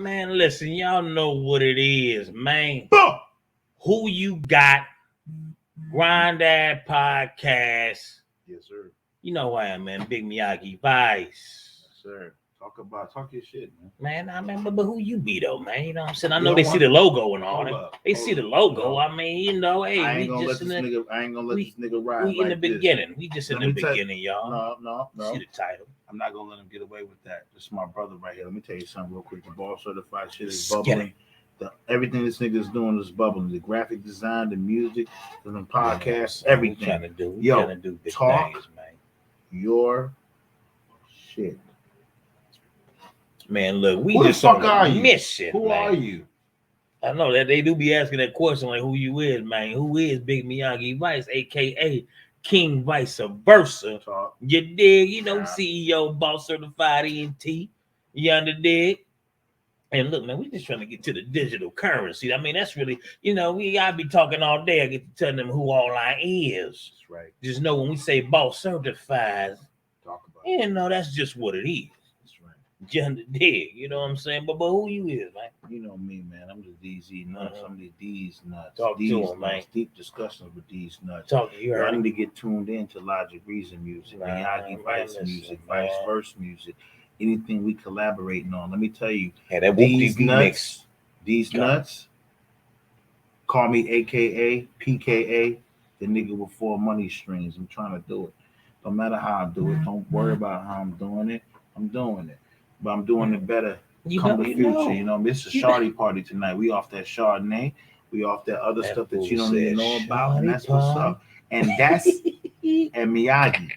Man, listen, y'all know what it is, man. Boom. Who you got? Granddad Podcast. Yes, sir. You know who I am, man. Big Miyagi Vice. Yes, sir. Talk your shit, man. Man, I remember, but who you be though, man? You know what I'm saying? I know they see the logo and all. They see the logo. I mean, you know, hey, I ain't gonna let this nigga ride. We in the beginning. We just in the beginning, y'all. No. See the title. I'm not gonna let him get away with that. This is my brother right here. Let me tell you something real quick. The boss certified shit is bubbling. Everything this nigga is doing is bubbling. The graphic design, the music, the podcasts, everything. We trying to do big things, man. Your shit. Man, look, we who just the fuck are you? Mission, who man. are you? I know that they do be asking that question like, who you is, man? Who is Big Miyagi Vice, aka King Vice Versa? You dig? You know, CEO, boss certified ENT. You under dig? And look, man, we just trying to get to the digital currency. I mean, that's really, you know, we gotta be talking all day. I get to tell them who all I is. That's right. Just know when we say boss certified, talk about you know, that's just what it is. Gender dig, you know what I'm saying? But who you is, man? You know me, man. I'm the DZ nuts. I'm the D's nuts. Talk to him, man. Deep discussions with these nuts. Talk to you. I need to get tuned into Logic Reason music, Miyagi Vice music, Vice Verse music, anything we collaborating on. Let me tell you, these nuts call me AKA PKA, the nigga with 4 money streams. I'm trying to do it. No matter how I do it, don't worry about how I'm doing it. I'm doing it. But I'm doing it better. Come the future, you know. It's a Shardy party tonight. We off that Chardonnay. We off that other stuff that you don't even know about, and that's what's up. And that's and Miyagi,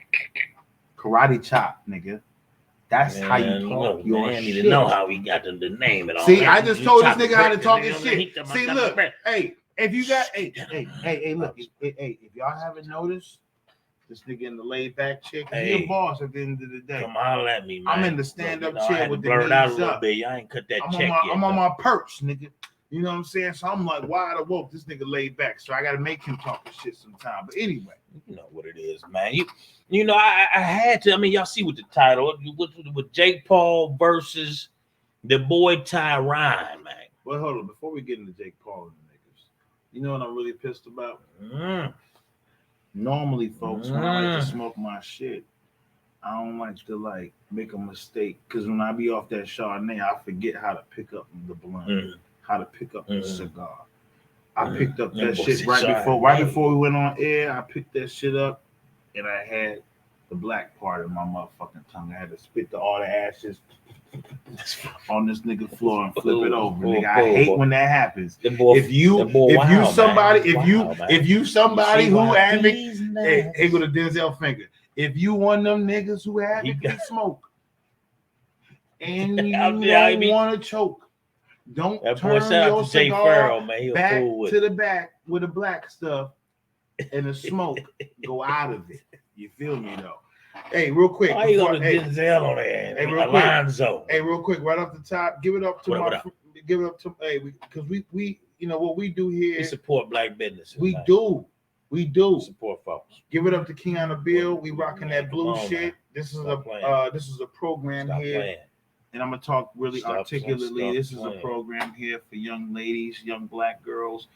karate chop, nigga. That's how you talk your shit. Need to know how we got the name and all. See, I just told this nigga how to talk his shit. See, look, hey, if you got, hey, look, hey, if y'all haven't noticed. This nigga in the laid back chair. He's a boss at the end of the day. Come holler at me, man. I'm in the stand up chair with the knees out a up. Little bit. I ain't cut that check yet. I'm on my perch, nigga. You know what I'm saying? So I'm like wide awoke. This nigga laid back. So I got to make him talk this shit sometime. But anyway, you know what it is, man. You know, I had to. I mean, y'all see what the title with Jakepaul versus the boy Tyron, man. Well, hold on. Before we get into Jakepaul and the niggas, you know what I'm really pissed about? Normally, folks, when I like to smoke my shit, I don't like to make a mistake because when I be off that Chardonnay, I forget how to pick up the blunt, how to pick up the cigar. I picked up that shit right before we went on air. I picked that shit up, and I had the black part of my motherfucking tongue. I had to spit all the ashes on this nigga floor and flip it over. Nigga, I hate when that happens. If you somebody who advocates, hey, go to Denzel finger. If you one of them niggas who advocate smoke and you want to choke, don't turn your cigar back to the back with the black stuff and the smoke go out of it. You feel me though? Hey, real quick. Why you going to Denzel on there? Hey, real Alonzo. Quick. Hey, real quick, right off the top, give it up to because we you know what we do here. We support black businesses. We do support folks. Give it up to Keanu Bill. We rocking that blue shit. Man. This is a program here, and I'm gonna talk really articulately. This is a program here for young ladies, young black girls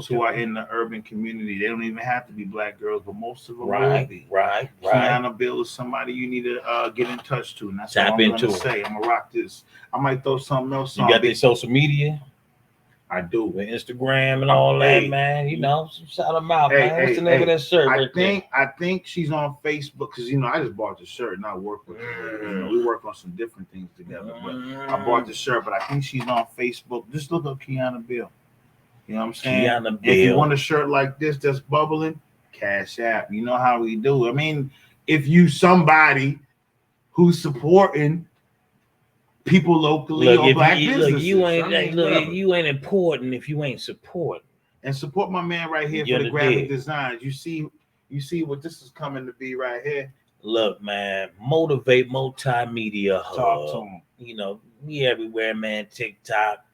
who are in the urban community. They don't even have to be black girls, but most of them will be. Right. Keanu Bill is somebody you need to get in touch to, and that's what I'm going to say. I'm gonna rock this. I might throw something else on. You got their social media? I do. The Instagram and all that, man. You know, shout them out, man. What's the name of that shirt? I think she's on Facebook because I just bought the shirt and I work with her. We work on some different things together. But I bought the shirt, but I think she's on Facebook. Just look up Keanu Bill. You know what I'm saying? If you want a shirt like this that's bubbling, Cashapp. You know how we do. I mean, if you somebody who's supporting people locally or black businesses. You ain't important if you ain't supporting. And support my man right here for the graphic designs. You see what this is coming to be right here. Look, man, Motivate Multimedia Hub. Talk to him. You know, we everywhere, man. TikTok,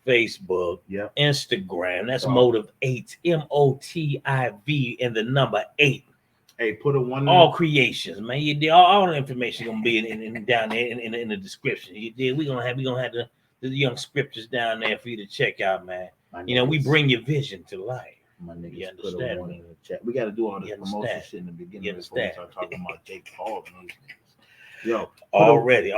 Facebook, Instagram. That's Motive 8, MOTIV, and the number 8. Hey, put a one. All creations, man. You did all the information gonna be in down there in the description. You did. We gonna have to the young scriptures down there for you to check out, man. My You know, we niggas- bring your vision to life. My You niggas put a understand one me? in the chat. We got to do all this You promotion understand? shit in the You beginning before we understand? start talking about Jake Paul and these niggas. Yo, Already.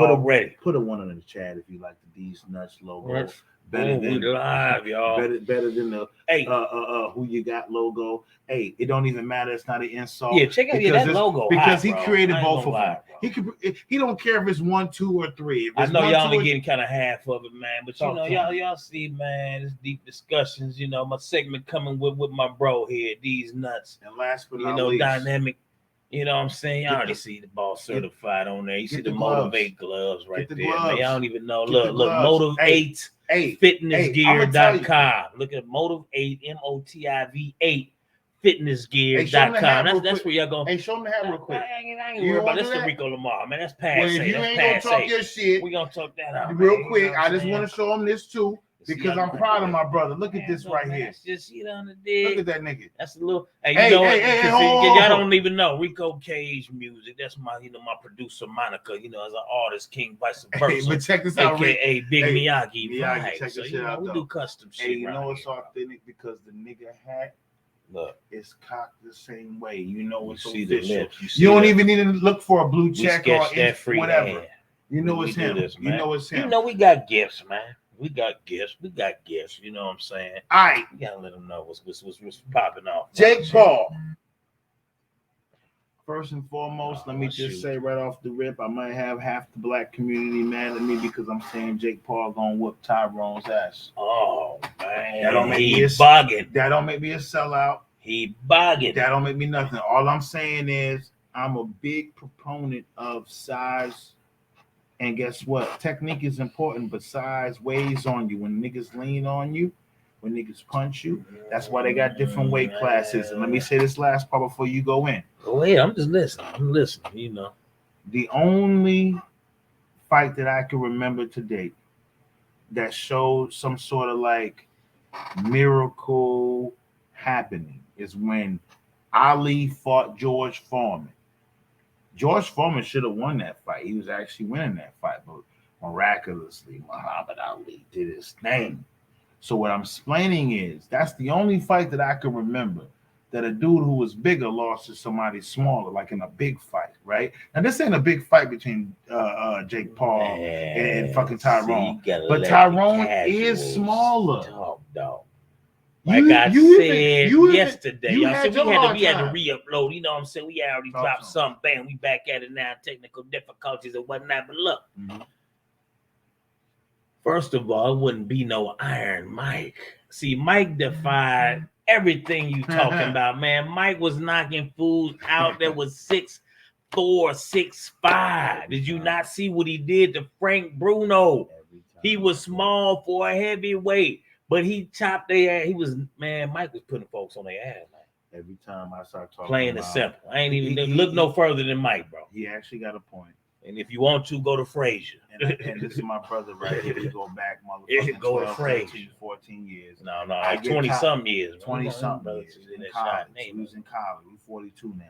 put a one in the chat if you like the D's Nuts logo. Yes. Better We than live, y'all. better than the Hey, who you got logo. Hey, it don't even matter. It's not an insult. yeah, check out that logo. Because hot, he bro. created I ain't both gonna of them. lie, He don't care if it's 1, 2, or 3. If I it's know 1, y'all 2, only or getting kind of half of it, man. But you Talk know, to me. y'all see, man, it's deep discussions. You know, my segment coming with my bro here, these nuts. and last but You not know, least, dynamic. You know what I'm saying? Y'all Get already the- see the boss certified on there. You see get the the gloves. Motivate gloves right the there, man. gloves. Y'all don't even know. Get the Look, gloves. Motivate hey, fitnessgear.com. Look at Motivate, Motiv8 fitnessgear.com. That's where y'all going. hey, show them the hat real quick. I ain't You worried about wanna that's do the that? Rico Lamar, man. That's Well, passe. if you That's ain't gonna talk passe. your shit, We gonna talk that out real man. quick. You know I what just I'm want to show them this too, See, because I'm I'm proud of my brother. Look at Man, this look, right man, here. That's just on the Look dig. at that nigga. That's a little. Hey, Hey, you know what? hey, 'Cause hold see, on. y'all don't even know Rico Cage music. That's my, my producer Monica. You know, as an artist, King vice Hey, versa. but check this out, Rick. AKA Big Hey, Miyagi. Miyagi, Right. check So this you shit know, out, we though. do custom shit. Hey, you around know it's here, authentic because the nigga hat Look, is cocked the same way. You know you it's see the official. lips. You don't that. even need to look for a blue We check or sketched that free whatever. hand. You know We it's do him. this, You man. know it's him. You know we got gifts, man. We got gifts. You know what I'm saying? All right, You gotta let them know what's popping off. Jake Paul. First and foremost, Oh, let me just say right off the rip, I might have half the black community mad at me because I'm saying Jake Paul gonna whoop Tyron's ass. Oh man, That don't make me bugging. That don't make me a sellout. He bugging. That don't make me nothing. All I'm saying is I'm a big proponent of size. And guess what? Technique is important, but size weighs on you. When niggas lean on you, when niggas punch you, that's why they got different weight classes. And let me say this last part before you go in. Oh yeah, I'm just listening. I'm listening. You know, The only fight that I can remember to date that showed some sort of like miracle happening is when Ali fought George Foreman. George Foreman should have won that fight. He was actually winning that fight, but miraculously, Muhammad Ali did his thing. So what I'm explaining is that's the only fight that I can remember that a dude who was bigger lost to somebody smaller, like in a big fight, right? Now this ain't a big fight between Jake Paul and fucking Tyrone, but Tyrone is smaller. Talk, dog. Like I said yesterday, y'all said we had to re-upload. You know what I'm saying? We already dropped something. Bam, we back at it now. Technical difficulties and whatnot. But look, first of all, it wouldn't be no Iron Mike. See, Mike defied everything you talking about, man. Mike was knocking fools out that was 6'4", 6'5". Did you not see what he did to Frank Bruno? He was small for a heavyweight. But he chopped their ass. He was, man, Mike was putting folks on their ass, man. Every time I start talking Plain and simple. I ain't even look no further than Mike, bro. He actually got a point. And if you want to, go to Frazier. And this is my brother right here. We go back, motherfucking Go 12, to Frazier. 13, 14 years. No, 20-something years. 20-something years. In college. He was in college. We're 42 now.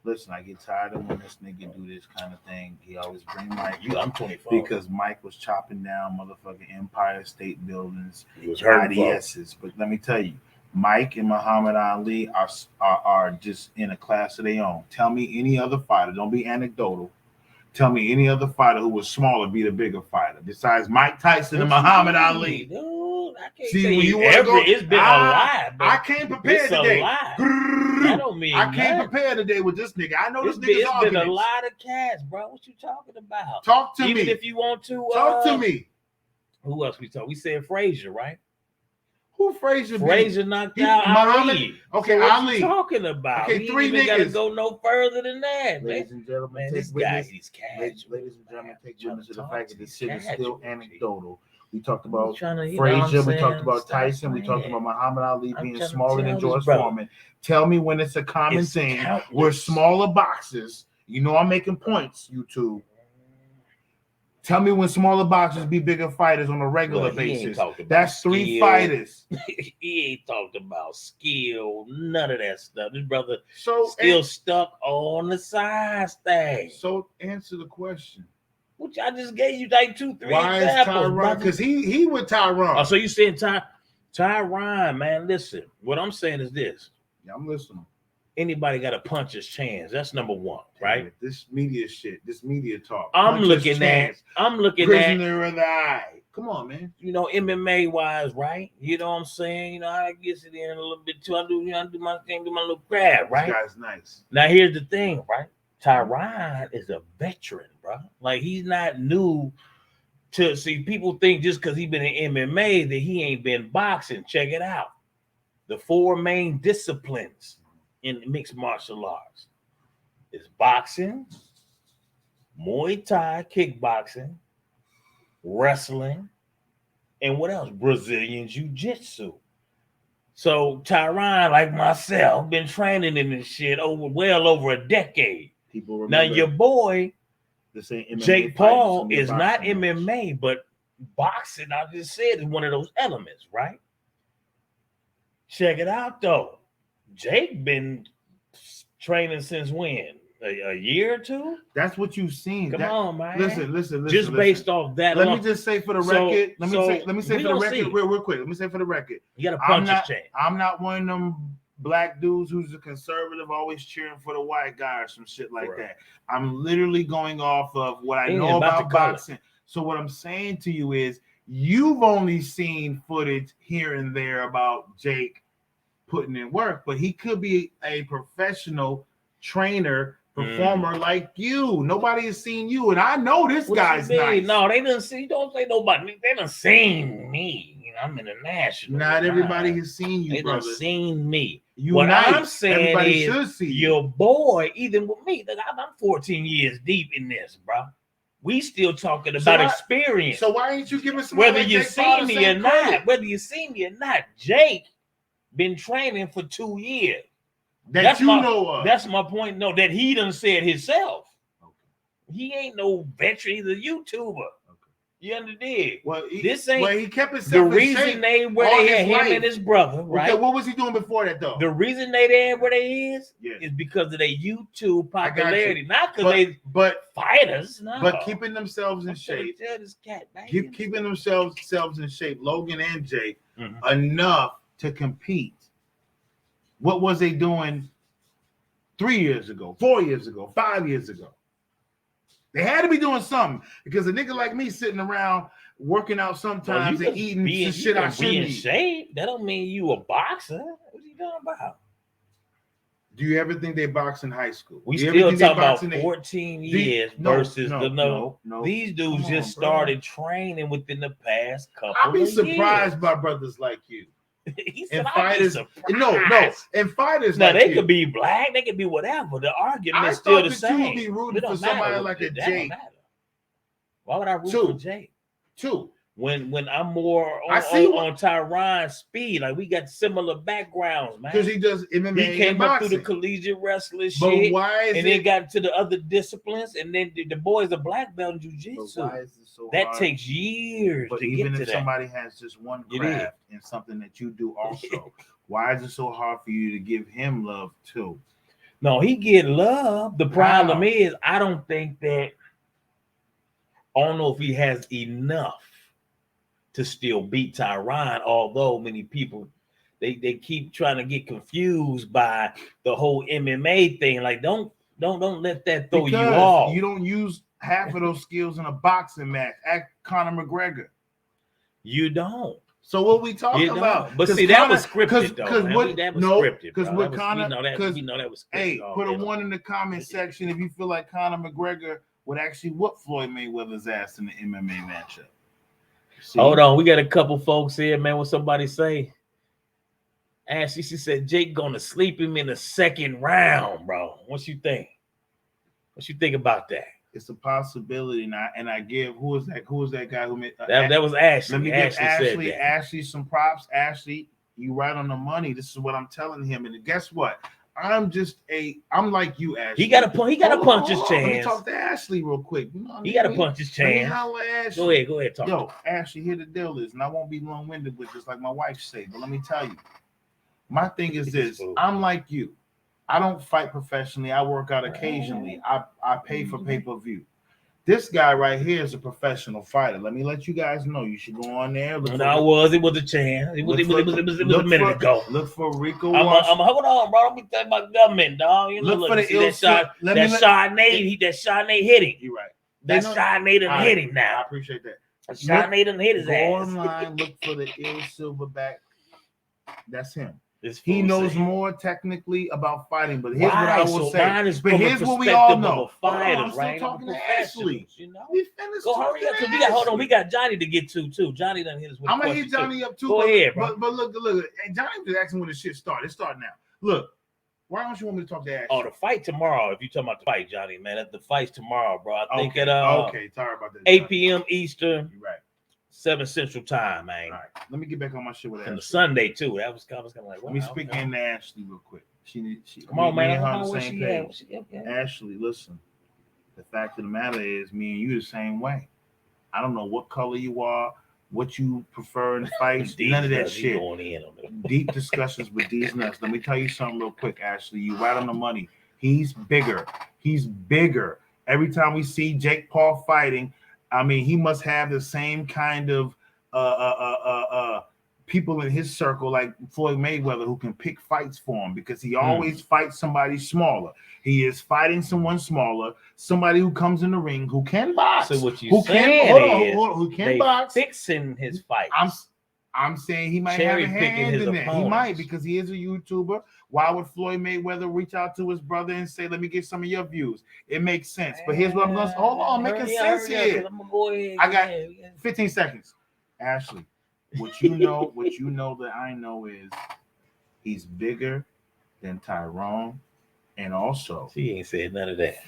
Listen, I get tired of when this nigga do this kind of thing. He always bring Mike. I'm 24. Because Mike was chopping down motherfucking Empire State Buildings. He was hurting IDSs. But let me tell you, Mike and Muhammad Ali are just in a class of their own. Tell me any other fighter. Don't be anecdotal. Tell me any other fighter who was smaller be the bigger fighter besides Mike Tyson and Muhammad Ali. Dude, I can't See, say when you want to go, it's been a lie. I can't prepare today. That don't mean I can't prepare today with this nigga. I know this nigga's It's arguments. been a lot of cats, bro. What you talking about? Talk to me. Even if you want to. Talk to me. Who else we talk? We said Frazier, right? Who Frazier? Frazier knocked out Ali. Okay, so what Ali. You talking about? Okay, we three even niggas. Gotta go no further than that, ladies and gentlemen. Man, take this witness, guy, he's casual. Ladies and gentlemen, take witness to the talk fact to that this these shit is still casuals, anecdotal. We talked about Frazier. We talked about Tyson. We talked about Muhammad Ali being smaller than George Foreman. Tell me when it's a common thing. We're smaller boxers. You know I'm making points, YouTube. Tell me when smaller boxers be bigger fighters on a regular basis. That's three fighters. He ain't talked about skill, none of that stuff. This brother still stuck on the size thing. So answer the question. Which I just gave you like 2-3 Why examples. is Tyron? Because he with Tyron. Oh, so you saying Tyron, man? Listen, what I'm saying is this. Yeah, I'm listening. Anybody got a puncher's chance? That's number one, right? This media shit, this media talk. I'm looking prisoner of the eye. Come on, man. You know, MMA wise, right? You know what I'm saying? You know, I get it in a little bit too. I do my thing, do my little crap, right? This guy's nice. Now here's the thing, right? Tyron is a veteran, bro. Like he's not new to see. People think just because he's been in MMA that he ain't been boxing. Check it out. The 4 main disciplines in mixed martial arts is boxing, Muay Thai, kickboxing, wrestling, and what else? Brazilian Jiu-Jitsu. So Tyron, like myself, been training in this shit well over a decade. People remember. Now your boy, Jake Paul, is not MMA, but boxing, I just said, is one of those elements, right? Check it out, though. Jake been training since when? A year or two? That's what you've seen. Come on, man. Listen. Just based off that. Let me just say for the record. Let me say for the record real quick. Let me say for the record. You got to punch his chain. I'm not one of them black dudes who's a conservative, always cheering for the white guy or some shit like that. I'm literally going off of what I know about boxing. So what I'm saying to you is you've only seen footage here and there about Jake putting in work, but he could be a professional trainer, performer like you. Nobody has seen you, and I know this guy's nice. No, they didn't see. Don't say nobody. They done seen me. I'm international. Not everybody has seen you, they brother. Done seen me. What nice. I'm saying everybody is should see your boy, even with me. I'm 14 years deep in this, bro. We still talking about experience. So why ain't you giving some? Whether you see me or not, Jake been training for 2 years. That's know of. That's my point. No, that he done said himself. Okay. He ain't no veteran. He's a YouTuber. Okay. You understand? Well, he kept himself the reason they where they had him and his brother, right? Okay, what was he doing before that though? The reason they there where they is because of their YouTube popularity, not because but fighters, no. But keeping themselves in shape. Keeping themselves in shape, Logan and Jake, enough to compete. What was they doing 3 years ago, 4 years ago, 5 years ago? They had to be doing something because a nigga like me sitting around working out sometimes and eating some shit I shouldn't eat. Shape. That don't mean you a boxer. What are you talking about? Do you ever think they boxed in high school? We still talking about 14 years versus these dudes just started training within the past couple of years. I'll be surprised by brothers like you. He said, and fighters, and fighters. Now they could be black, they could be whatever. The argument is still the same. You would be rooting for somebody like a Jake. Why would I root for Jake? Two. When I'm more on Tyron's speed, like we got similar backgrounds, man. Because he does MMA. He came up through the collegiate wrestling but shit, why is then got to the other disciplines, and then the boy's a black belt in jiu-jitsu. Why is it so that hard? Takes years but to even get to if that. Somebody has just one craft and something that you do also, why is it so hard for you to give him love too? No, he get love. The problem is, I don't know if he has enough to still beat Tyron, although many people they keep trying to get confused by the whole MMA thing. Like, don't let that throw you off. You don't use half of those skills in a boxing match. Act Conor McGregor. You don't. So what we talking about? But see, that was scripted though. Because with Conor, we know that was scripted. Hey, put a 1 in the comment section if you feel like Conor McGregor would actually whoop Floyd Mayweather's ass in the MMA matchup. See? Hold on, we got a couple folks here, man. What somebody say? Ashley, she said Jake gonna sleep him in the second round, bro. What you think? What you think about that? It's a possibility now, and I give who is that guy who made that was Ashley. Let me give Ashley some props. Ashley, you right on the money. This is what I'm telling him, and guess what? I'm like you, Ashley. He got to punch his chance. Let me talk to Ashley real quick. He got to punch his chance. Go ahead. Talk. Yo, Ashley, here the deal is, and I won't be long-winded with this, like my wife say, but let me tell you, my thing is this: I'm like you. I don't fight professionally. I work out occasionally. I pay for pay-per-view. This guy right here is a professional fighter. Let me let you guys know. You should go on there. It was a chance. It was a minute ago. Look for Rico. I'm hold on, bro. Don't be talking about government, dog. You know, look for the that Chardonnay hit him. You're right. That Chardonnay done hit him now. I appreciate that. Chardonnay done hit his ass. Go online, look for the ill silverback. That's him. He knows more technically about fighting, but here's what I will say. But here's what we all know. I'm still talking to Ashley. You know, we finished. Go hurry up, because hold on. We got Johnny to get to too. Johnny done hit us with. I'm gonna hit Johnny up too. Go ahead, bro. But look. And Johnny was asking when the shit started. It started now. Look, why don't you want me to talk to Ashley? Oh, the fight tomorrow. If you talking about the fight, Johnny, man, the fight's tomorrow, bro. I think sorry about that. 8 p.m. Eastern. You're right. 7 Central Time, man. All right, let me get back on my shit with Ashley. And the Sunday too. That was kind of like. Let me speak in to Ashley real quick. She come on, man. On the same page. Ashley, listen. The fact of the matter is, me and you the same way. I don't know what color you are, what you prefer in fights, none of that shit. Deep discussions with these nuts. Let me tell you something real quick, Ashley. You right on the money. He's bigger. Every time we see Jake Paul fighting, I mean, he must have the same kind of people in his circle like Floyd Mayweather who can pick fights for him, because he always fights somebody smaller. He is fighting someone smaller, somebody who comes in the ring who can box. So what you saying who can box? Fixing his fight. I'm saying he might have a hand in that. He might, because he is a YouTuber. Why would Floyd Mayweather reach out to his brother and say, "Let me get some of your views"? It makes sense. But here's what I'm going to hold on, making sense here. I got 15 seconds. Ashley, what you know that I know is he's bigger than Tyron, and also she ain't said none of that.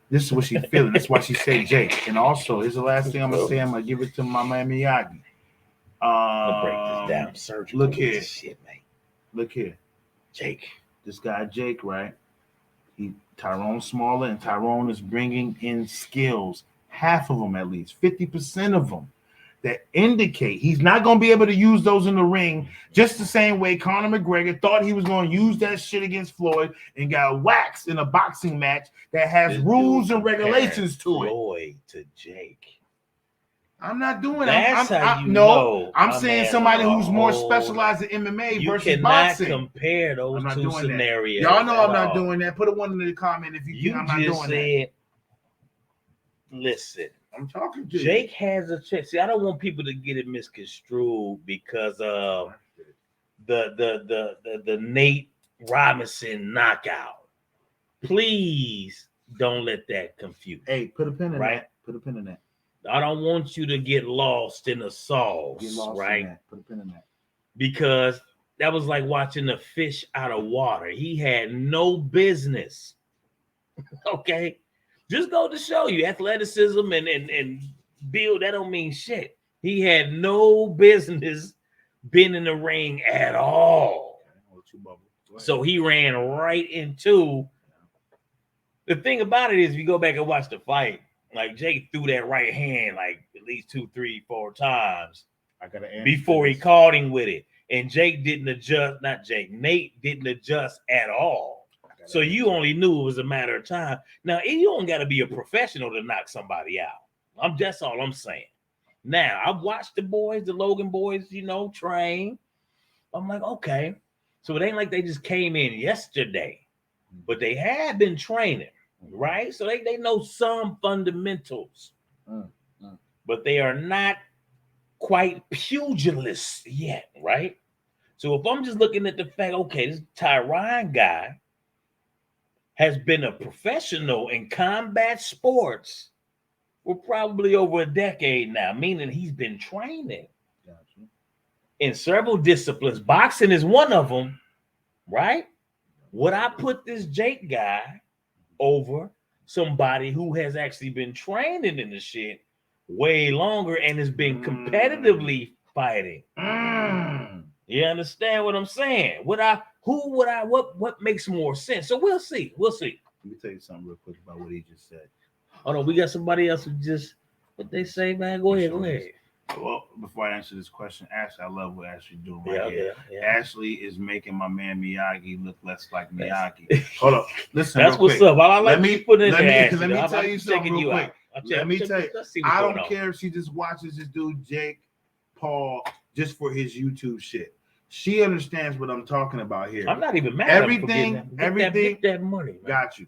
This is what she's feeling. That's why she said Jake. And also, here's the last thing I'm gonna say. I'm gonna give it to my man Miyagi. Break this down. Search. Look here. Shit, man. Look here. Jake. This guy Jake, right? Tyrone smaller, and Tyrone is bringing in skills, half of them at least, 50% of them, that indicate he's not going to be able to use those in the ring, just the same way Conor McGregor thought he was going to use that shit against Floyd and got waxed in a boxing match that has rules and regulations to it. Floyd to Jake. I'm not doing that. I'm saying somebody who's more specialized in MMA versus boxing. You cannot compare those two scenarios. Y'all know I'm not doing that. Put a one in the comment if you think I'm not doing that. Listen, I'm talking to Jake has a chance. See, I don't want people to get it misconstrued because of the Nate Robinson knockout. Please don't let that confuse. Hey, put a pin in that. Put a pin in that. I don't want you to get lost in the sauce, right? Put a pin in that. Because that was like watching a fish out of water. He had no business. Okay? Just go to show you athleticism and build, that don't mean shit. He had no business being in the ring at all. So he ran right into, the thing about it is, if you go back and watch the fight, like Jake threw that right hand like at least 2, 3, 4 times before he caught him with it. And Jake didn't adjust, Nate didn't adjust at all. So you only knew it was a matter of time. Now, you don't got to be a professional to knock somebody out. That's all I'm saying. Now, I've watched the Logan boys, train. I'm like, okay. So it ain't like they just came in yesterday, but they had been training. Right, so they know some fundamentals, but they are not quite pugilists yet, right? So if I'm just looking at the fact, okay, this Tyron guy has been a professional in combat sports for probably over a decade now, meaning he's been training in several disciplines. Boxing is one of them, right? Would I put this Jake guy over somebody who has actually been training in the shit way longer and has been competitively fighting? You understand what I'm saying? What makes more sense? So we'll see. Let me tell you something real quick about what he just said. Oh no, we got somebody else who just, what they say, man. Go ahead. Well, before I answer this question, Ashley, I love what Ashley's doing here. Yeah. Ashley is making my man Miyagi look less like Miyagi. Hold up, listen. That's what's up. I like me put in there. Let me tell you something real quick. Let me tell you, I don't care if she just watches this dude Jake Paul just for his YouTube shit. She understands what I'm talking about here. I'm not even mad. Everything, get that money. Man. Got you.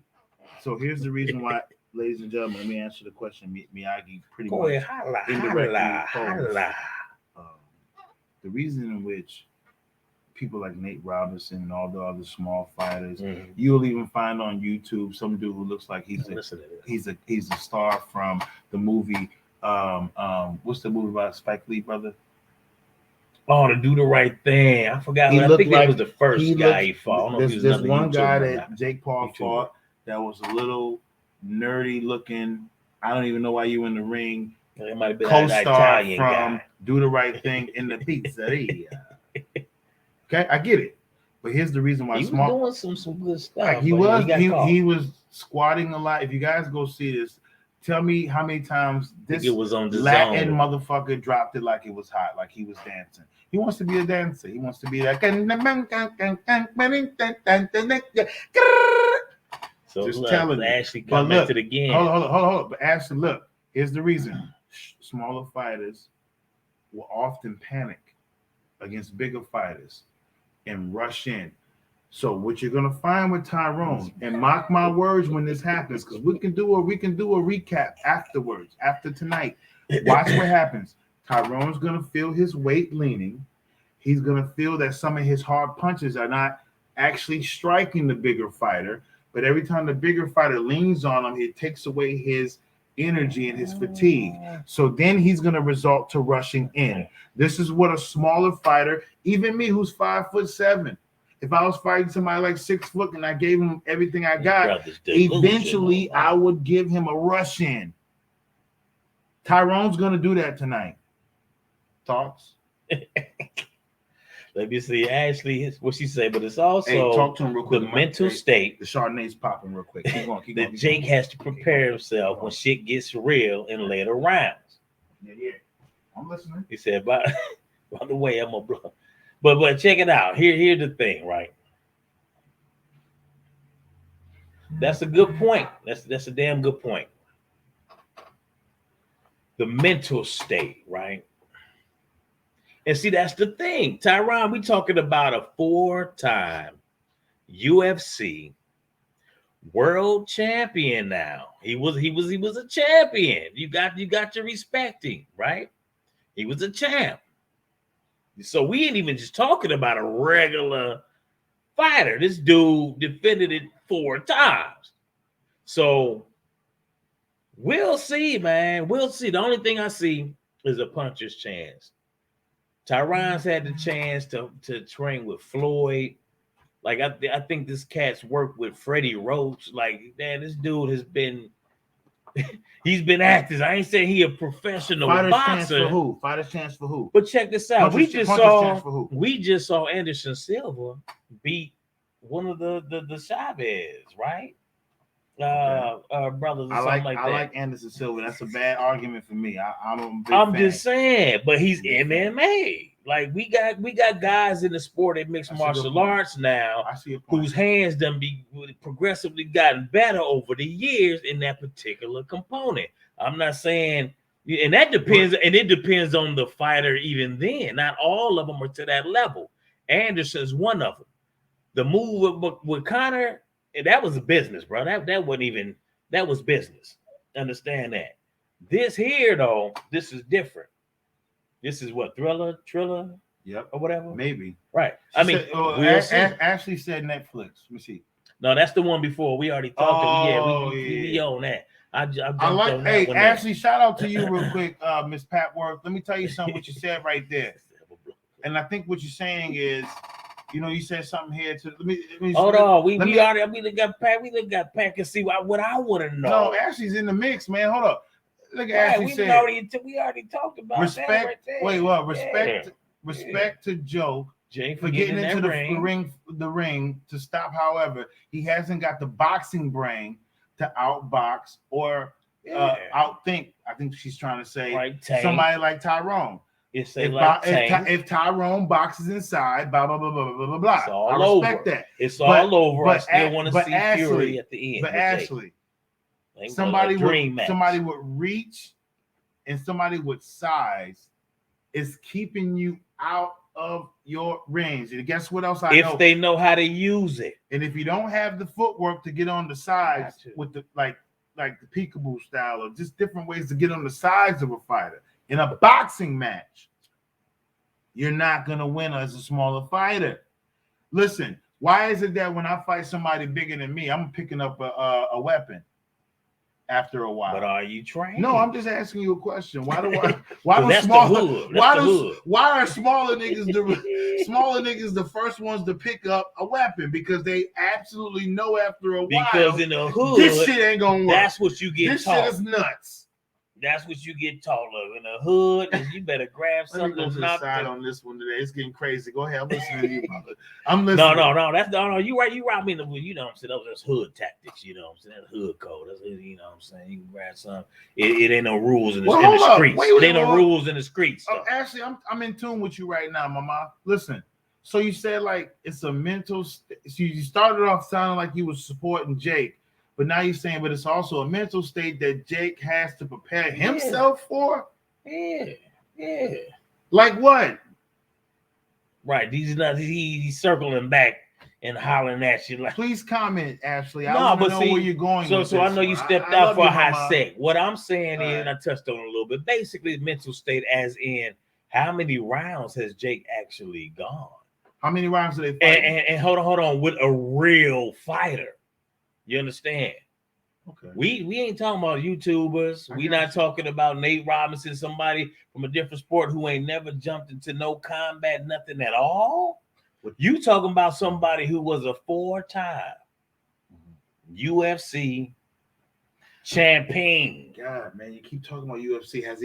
So here's the reason why, ladies and gentlemen, let me answer the question Miyagi pretty Go much ahead, indirectly holla. The reason in which people like Nate Robinson and all the other small fighters, you'll even find on YouTube some dude who looks like he's a star from the movie. What's the movie about Spike Lee, brother? Oh, to do the right thing. I forgot. I think that was the first guy he fought. There's one guy that Jake Paul fought that was a little nerdy looking. I don't even know why you in the ring. It might have been co-star from guy. Do the Right Thing in the Pizzeria. Okay, I get it, but here's the reason why he was doing some good stuff. He was squatting a lot. If you guys go see this, tell me how many times this it was on the Latin motherfucker dropped it like it was hot, like he was dancing. He wants to be a dancer. He wants to be that. So just telling you. Ashley come into the game. Hold on. But Ashley, look, here's the reason. Smaller fighters will often panic against bigger fighters and rush in. So what you're gonna find with Tyrone, and mark my words when this happens, because we can do a recap afterwards, after tonight. Watch what happens. Tyrone's gonna feel his weight leaning. He's gonna feel that some of his hard punches are not actually striking the bigger fighter, but every time the bigger fighter leans on him, it takes away his energy and his fatigue. So then he's going to resort to rushing in. This is what a smaller fighter, even me who's 5'7", if I was fighting somebody like 6 foot and I gave him everything I got, eventually I would give him a rush in. Tyrone's going to do that tonight. Thoughts? Let me see, Ashley, what she say, but it's also talk to him real quick. The mental state. The Chardonnay's popping real quick. Keep going. That Jake has to prepare himself when shit gets real in later rounds. Yeah. I'm listening. He said, by the way, I'm a blow. But check it out. Here's the thing, right? That's a good point. That's a damn good point. The mental state, right? And see, that's the thing. Tyron, we talking about a 4-time UFC world champion now. He was a champion. You got to respect him, right? He was a champ. So we ain't even just talking about a regular fighter. This dude defended it 4 times. So we'll see, man. We'll see. The only thing I see is a puncher's chance. Tyron's had the chance to train with Floyd. Like, I think this cat's worked with Freddie Roach. Like, man, this dude has been he's been active. I ain't saying he a professional boxer. Fighter's chance for who? But check this out. We just saw Anderson Silva beat one of the Chavez, right? Brothers or something like that. I like Anderson Silva. That's a bad argument for me. I'm just saying, but he's MMA. Like, we got guys in the sport of mixed martial arts now whose hands done be progressively gotten better over the years in that particular component. I'm not saying, and that depends, and it depends on the fighter even then. Not all of them are to that level. Anderson's one of them. The move with Conor, that was a business, bro. That wasn't even, that was business. Understand that. This here, though, this is different. This is what, Triller? Yep. Or whatever? Maybe. Right. Ashley said Netflix. Let me see. No, that's the one before. We already talked. We own that. I like, hey, Ashley, shout out to you real quick, Miss Patworth. Let me tell you something what you said right there. And I think what you're saying is, you said something here to let me hold on. We got Pat can see what I want to know. No, Ashley's in the mix, man. Hold up. Look at Ashley said. We already talked about respect. That right there. Wait, what? Respect to Joe for getting into the ring to stop. However, he hasn't got the boxing brain to outbox or outthink. I think she's trying to say somebody like Tyrone. If Tyrone boxes inside, blah blah blah blah blah blah. It's all I respect that. It's all over. I still want to see Fury at the end. But Ashley, somebody with reach and somebody with size is keeping you out of your range. And guess what else I know? If they know how to use it. And if you don't have the footwork to get on the sides with the like the peekaboo style or just different ways to get on the sides of a fighter in a boxing match, you're not gonna win as a smaller fighter. Listen, why is it that when I fight somebody bigger than me, I'm picking up a weapon after a while? But are you trained? No, I'm just asking you a question. Why are smaller niggas the first ones to pick up a weapon? Because they absolutely know after a while. Because in the hood, this shit ain't gonna work. That's what you get taught. This shit is nuts. That's what you get taught of in the hood. And you better grab something. Let me go to the side on this one today. It's getting crazy. Go ahead. I'm listening to you, brother. I'm listening. No. No. You right. You right. Me. You know what I'm saying? That's hood tactics. You know what I'm saying? That's hood code. That's, you know what I'm saying? You can grab some. It ain't no rules in the streets. It ain't no rules in the streets. Actually, I'm in tune with you right now, mama. Listen. So you said like it's a mental. So you started off sounding like you was supporting Jake. But now you're saying, but it's also a mental state that Jake has to prepare himself for? Yeah. Like what? Right. He's circling back and hollering at you. Like, please comment, Ashley. I want to know where you're going. So I know you stepped out for a hot sec. What I'm saying is, and I touched on it a little bit, basically mental state as in how many rounds has Jake actually gone? How many rounds did they fight? And hold on, with a real fighter. You understand? Okay. We ain't talking about YouTubers. We not talking about Nate Robinson, somebody from a different sport who ain't never jumped into no combat, nothing at all. You talking about somebody who was a 4-time UFC champion. God, man, you keep talking about UFC. Has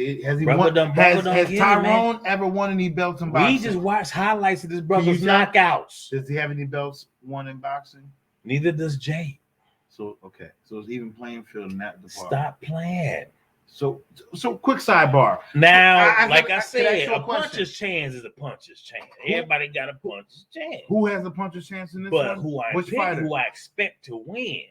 Tyron ever won any belts in boxing? We just watched highlights of this brother's knockouts. Does he have any belts won in boxing? Neither does Jake. So okay, so it's even playing field in that department. Stop playing. So quick sidebar. Now, I said, a puncher's chance is a puncher's chance. Everybody got a puncher's chance. Who has a puncher's chance in this one? But who I expect to win.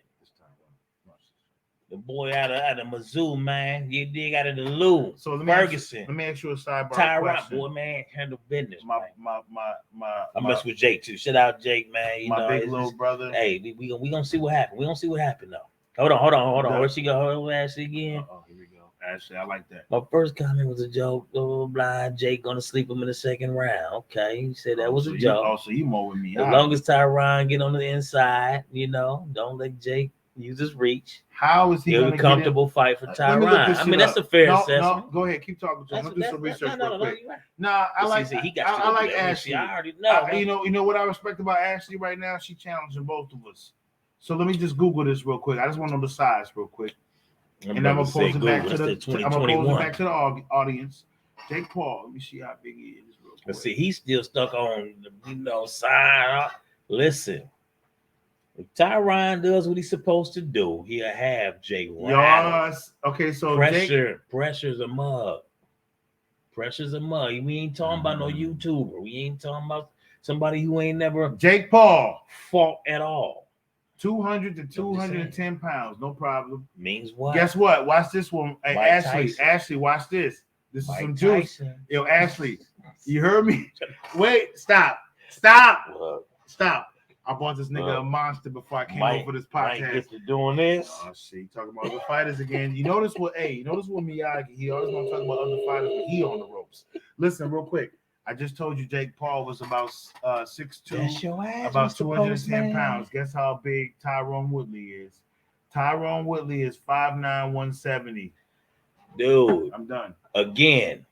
The boy out of Mizzou, man. You dig, out of the Lou. So Ferguson. Let me ask you a sidebar Tyron, boy, man, handle business. I mess with Jake too. Shout out Jake, man. You know, big little brother. Hey, we gonna see what happened. We gonna see what happened though. Hold on. Where she go? Hold on, Ashley again. Oh, here we go. Ashley, I like that. My first comment was a joke. Oh, blind Jake gonna sleep him in the second round. Okay, you said that was a joke. So you mowing me as long as Tyron get on the inside, you know, don't let Jake use his reach. How is he going to comfortable fight for Tyron? I mean, that's a fair assessment. No, go ahead, keep talking to him. Let's do some research real quick. Nah, I like Ashley. I already know. You know what I respect about Ashley right now? She challenging both of us. So let me just Google this real quick. I just want to know the size real quick, and I'm gonna pose it back to the audience. Jake Paul. Let me see how big he is real quick. Let's see. He's still stuck on the side. Listen. If Tyron does what he's supposed to do, he'll have Jake rattled. Yes. Okay, so pressure's a mug. Pressure's a mug. We ain't talking about no YouTuber. We ain't talking about somebody who ain't never Jake Paul fought at all. 200 to 210 pounds, no problem. Means what? Guess what? Watch this one. Hey, Ashley, watch this. This is some juice. Yo, Ashley, you heard me? Wait, stop. Stop. I bought this nigga a monster before I came over for this podcast. Doing this. Oh shit, talking about other fighters again. You notice what Miyagi, he always want to talk about other fighters, but he on the ropes. Listen, real quick. I just told you Jake Paul was about 6'2", about 210 pounds. Guess how big Tyron Woodley is? Tyron Woodley is 5'9", 170. Dude, I'm done. Again.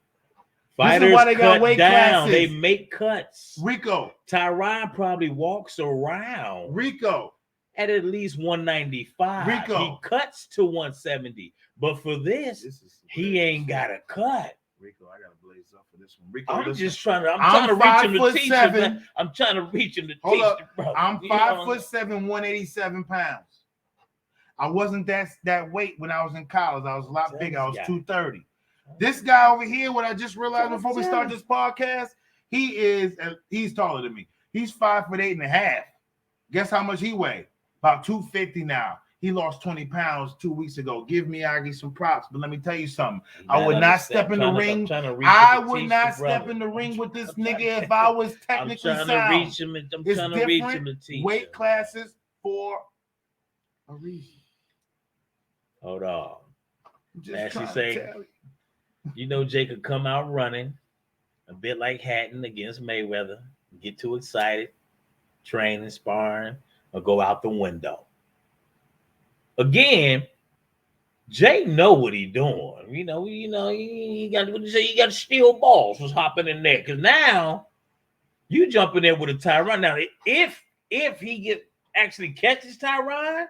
Fighters why they got weight down. Classes. They make cuts. Rico. Tyron probably walks around. Rico. At least 195. Rico. He cuts to 170. But for this he ain't got a cut. Rico, I gotta blaze up for this one. Rico, I'm trying to reach him to teach him. I'm trying to reach him to teach him, bro. I'm 5'7", 187 pounds. I wasn't that weight when I was in college. I was a lot bigger. I was 230. This guy over here, what I just realized before we start this podcast, he's taller than me. He's 5'8.5". Guess how much he weighed? About 250 now. He lost 20 pounds 2 weeks ago. Give Miyagi some props. But let me tell you something. I would not step in the ring. I would not step in the ring with this nigga if I was technically sound. It's different weight classes for a reason. Hold on. Ashley say, you know, Jake could come out running a bit like Hatton against Mayweather, get too excited, training, sparring, or go out the window. Again, Jake know what he doing. You know, he got what you say. You got to steal balls. Was hopping in there because now you jump in there with a Tyron. Now, if he actually catches Tyron,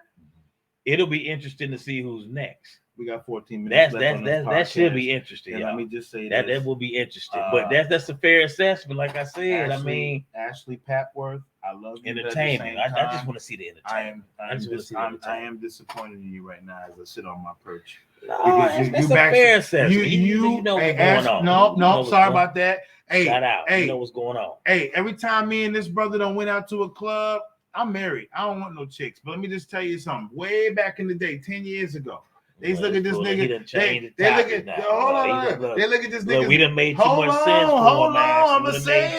it'll be interesting to see who's next. We got 14 minutes left on this podcast. That should be interesting. Let me just say that will be interesting. But that's a fair assessment. Like I said, Ashley Papworth, I love you. Entertainment. I just want to see the entertainment. I am disappointed in you right now as I sit on my perch. No, that's a fair assessment. You know what's going on. No, sorry about that. Hey, shout out. You know what's going on. Hey, every time me and this brother don't went out to a club, I'm married. I don't want no chicks. But let me just tell you something. Way back in the day, 10 years ago, they look at this nigga. They look at They look at this nigga. We done made too much sense. Hold on. I'm gonna say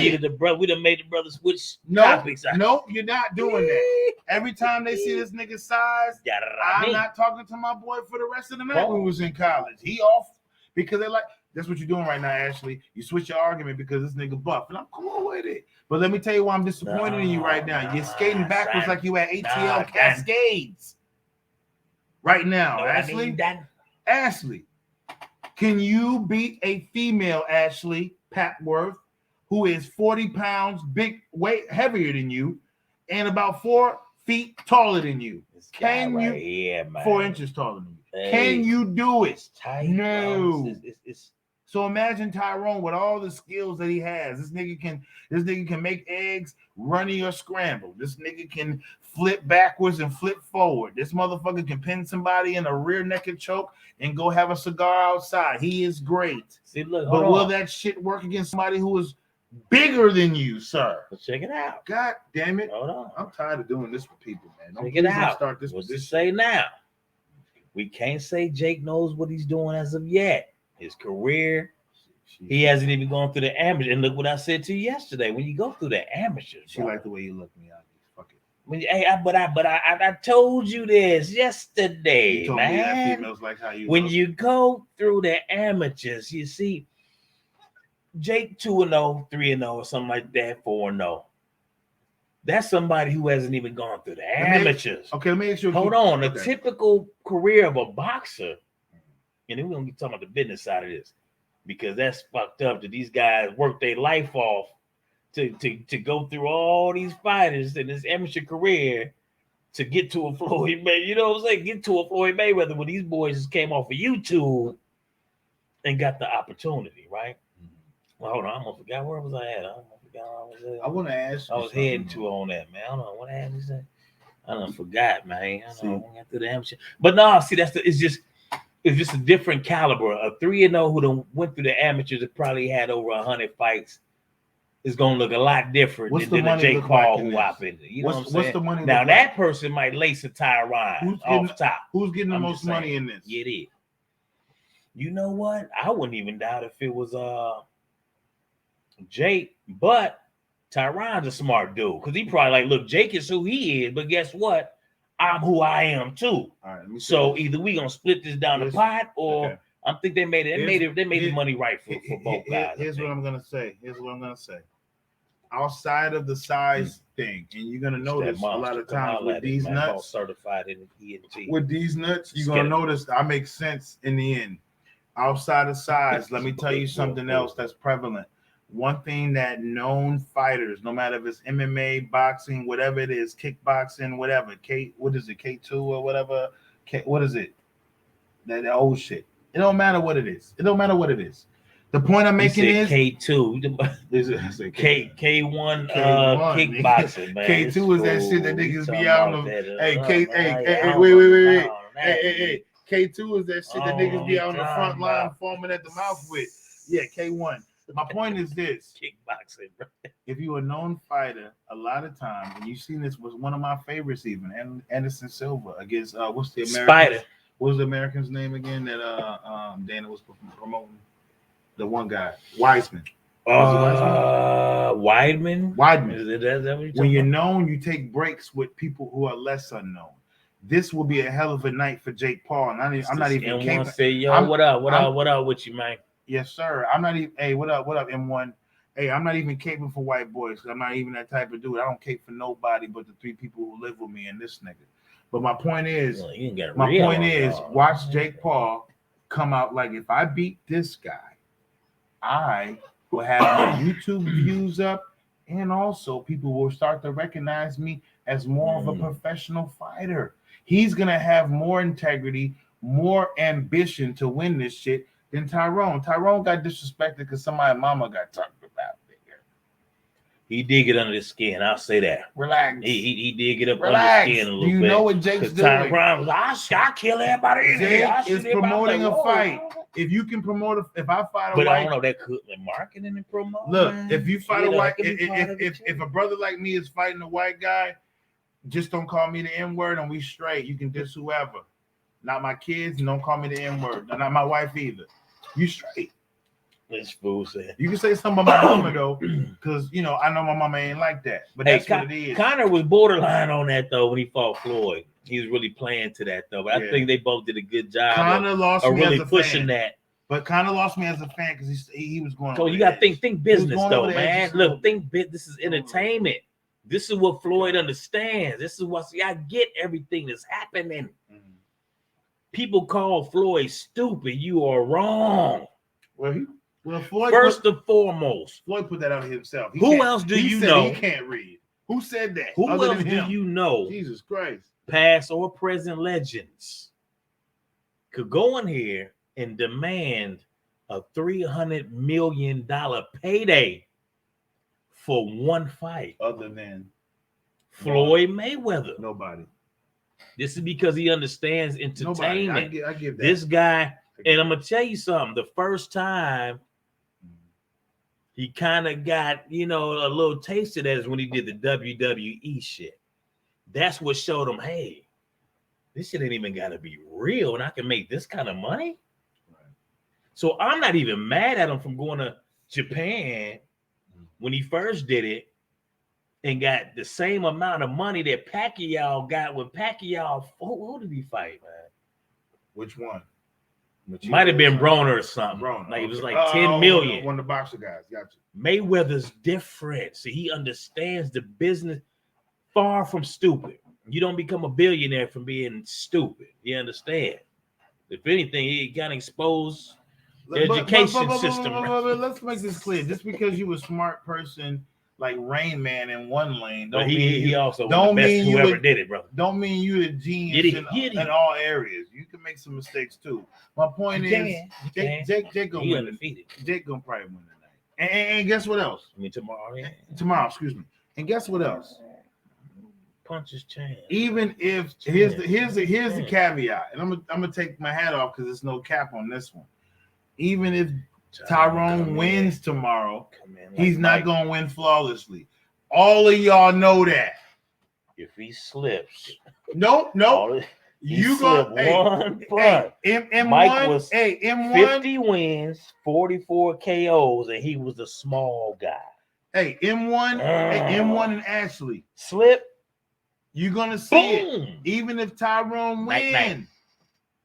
it. We done made the brother switch topics. Nope, you're not doing that. Every time they see this nigga's size, I'm not talking to my boy for the rest of the night when we was in college. He off because they like. That's what you're doing right now, Ashley. You switch your argument because this nigga buff, and I'm cool with it. But let me tell you why I'm disappointed in you right now. You're skating backwards like you at ATL Cascades. Right now, Ashley, can you beat a female Ashley Papworth who is 40 pounds, big weight, heavier than you, and about 4 feet taller than you? Can you? 4 inches taller than you. Hey, can you do it? Tight, no. So imagine Tyron with all the skills that he has. This nigga can make eggs, runny or scramble. This nigga can flip backwards and flip forward. This motherfucker can pin somebody in a rear naked choke and go have a cigar outside. He is great. See, look, but will that shit work against somebody who is bigger than you, sir? Let's check it out. God damn it. Hold on. I'm tired of doing this with people, man. Check it out. What's to say now? We can't say Jake knows what he's doing as of yet. His career, he hasn't even gone through the amateur. And look what I said to you yesterday. When you go through the amateurs, she like the way you look, Miyagi. Fuck it. I told you this yesterday, you told man. Me that females like how you when look. You go through the amateurs, you see Jake 2-0, 3-0, or something like that, 4-0. That's somebody who hasn't even gone through the amateurs. Let me ask you. Hold on. A typical career of a boxer, and then we're going to be talking about the business side of this, because that's fucked up that these guys work their life off to go through all these fighters in this amateur career to get to a Floyd Mayweather. You know what I'm saying? Get to a Floyd Mayweather when these boys just came off of YouTube and got the opportunity, right? Well, hold on. I almost forgot. Where was I at? I want to ask you. I was heading to on that, man. I don't know what happened. I done forgot, man. I don't know. We got through the amateur. But no, see, it's just a different caliber. A 3-0 who done went through the amateurs that probably had over 100 fights is gonna look a lot different than the Jake Paul who hop in there. You know what I'm saying? What's the money? Now that person might lace a Tyron off top. Who's getting the most money in this? It is. You know what? I wouldn't even doubt if it was Jake, but Tyron's a smart dude because he probably like, look, Jake is who he is, but guess what? I'm who I am too. All right, so either we gonna split this down the pot, or I think they made the money right for both guys. Here's what I'm gonna say. Outside of the size thing, and you're gonna notice a lot of times with these nuts, certified in ENT. With these nuts, you're gonna notice I make sense in the end. Outside of size, let me tell you something else that's prevalent. One thing that known fighters, no matter if it's MMA, boxing, whatever it is, kickboxing, whatever, what is it, K2 or whatever, what is it? That old shit. It don't matter what it is. The point I'm making is K2. K1 kickboxing, man. K2 is that shit that niggas be out on. Hey, wait. K2 is that shit that niggas be out on the front line foaming at the mouth with. Yeah, K1. My point is this: kickboxing, bro. if you're a known fighter, a lot of times, and you've seen this was one of my favorites, even Anderson Silva against what's the American Spider? What was the American's name again that Dana was promoting? The one guy, Wiseman. Weidman. Weidman. Is that what you're When you're about? known, you take breaks with people who are less unknown. This will be a hell of a night for Jake Paul, and I'm not even M1 say, yo, I'm- what up with you, man? Yes, sir. I'm not even. Hey, what up, M1? Hey, I'm not even caping for white boys. I'm not even that type of dude. I don't cape for nobody but the 3 people who live with me and this nigga. But my point is, watch Jake Paul come out like, if I beat this guy, I will have my YouTube views up, and also people will start to recognize me as more of a professional fighter. He's gonna have more integrity, more ambition to win this shit than Tyron. Tyron got disrespected because somebody's mama got talked about. He did get under the skin. I'll say that. Relax. He did get up Relax. under the skin a little Do you bit. know what Jake's doing? Tyron was, I kill everybody in here. Jake is promoting a fight. If you can promote, if I fight a but white, I don't know, that could be marketing and promote. look, man. if you fight a white, that could be part of it if too. a brother like me is fighting a white guy, just don't call me the N word and we straight. You can diss whoever. Not my kids, and don't call me the N word. Not my wife either. You straight. This fool said. You can say something about my mama though, because I know my mama ain't like that. But that's what it is. Connor was borderline on that though when he fought Floyd. He was really playing to that though. But I think they both did a good job Connor lost of me really as a pushing fan. that. But Connor lost me as a fan because he was going. So you got to think business though, man. Look, this is entertainment. This is what Floyd understands. This is what I get everything that's happening. People call Floyd stupid. You are wrong. Well, Floyd first and foremost, Floyd put that out himself. Who else do you know? He can't read. Who said that? Who else do you know? Jesus Christ. Past or present legends could go in here and demand a $300 million payday for one fight. Other than Floyd Mayweather. Nobody. This is because he understands entertainment. I give that. This guy, and I'm gonna tell you something. The first time he kind of got, a little taste of that is when he did the WWE shit. That's what showed him, hey, this shit ain't even gotta be real, and I can make this kind of money. Right. So I'm not even mad at him from going to Japan when he first did it and got the same amount of money that Pacquiao got when Pacquiao. Who did he fight, man? Which one? Might have been Broner or something. Like it was like 10 million. One of the boxer guys. Gotcha. Mayweather's different. See, he understands the business. Far from stupid. You don't become a billionaire from being stupid. You understand? If anything, he got exposed the education system. Let's make this clear. Just because you a smart person like Rain Man in one lane, but he also don't the best whoever did it, brother. Don't mean you a genius in all areas. You can make some mistakes too. My point is, Jake gonna win. Jake gonna probably win tonight. And guess what else? I mean tomorrow. Yeah. Tomorrow, excuse me. And guess what else? Punches chance. Even if here's the caveat, and I'm gonna take my hat off because there's no cap on this one. Even if Tyron wins tomorrow, he's not gonna win flawlessly. All of y'all know that. If he slips, no, you go one front. Mike was M1, 50 wins, 44 KOs, and he was a small guy. Hey, M1 and Ashley slip. You're gonna see it. Even if Tyron wins,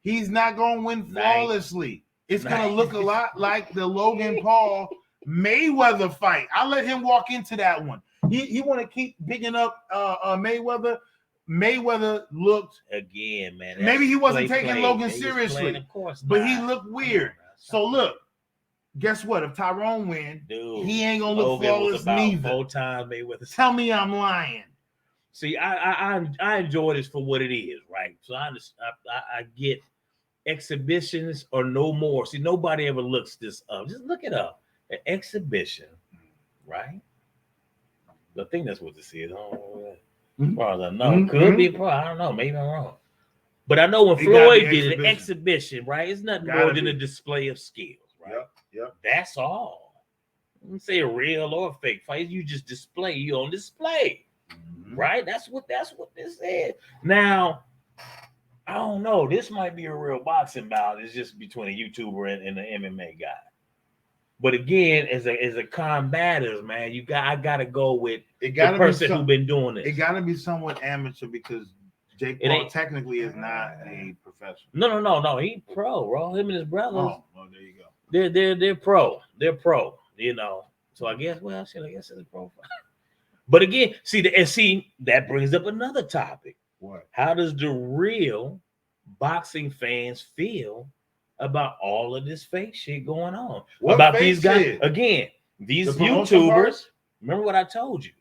he's not gonna win flawlessly. It's gonna look a lot like the Logan Paul Mayweather fight. I'll let him walk into that one. He want to keep bigging up Mayweather. Mayweather looked again, man. Maybe he wasn't taking Logan seriously, but he looked weird. So look, guess what? If Tyron wins, he ain't gonna look flawless neither. 4 times Mayweather. Tell me I'm lying. See, I enjoy this for what it is, right? So I get exhibitions or no more. See, nobody ever looks this up. Just look it up. An exhibition, right? I think that's what this is. Could be. I don't know. Maybe I'm wrong. But I know when Floyd did an exhibition, right? It's nothing more than a display of skills, right? Yep. That's all. You say a real or a fake fight. You just display. You on display, right? That's what this is. Now, I don't know. This might be a real boxing bout. It's just between a YouTuber and an MMA guy. But again, as a combatters, man, I gotta go with the person who been doing this. It gotta be somewhat amateur because Jake Paul technically is not a professional. No. He pro, bro. Him and his brothers. Oh, there you go. They're pro. They're pro. You know. So I guess it's a pro fight. But again, see that brings up another topic. What? How does the real boxing fans feel about all of this fake shit going on? What about these guys? Shit? Again, these YouTubers. Remember what I told you?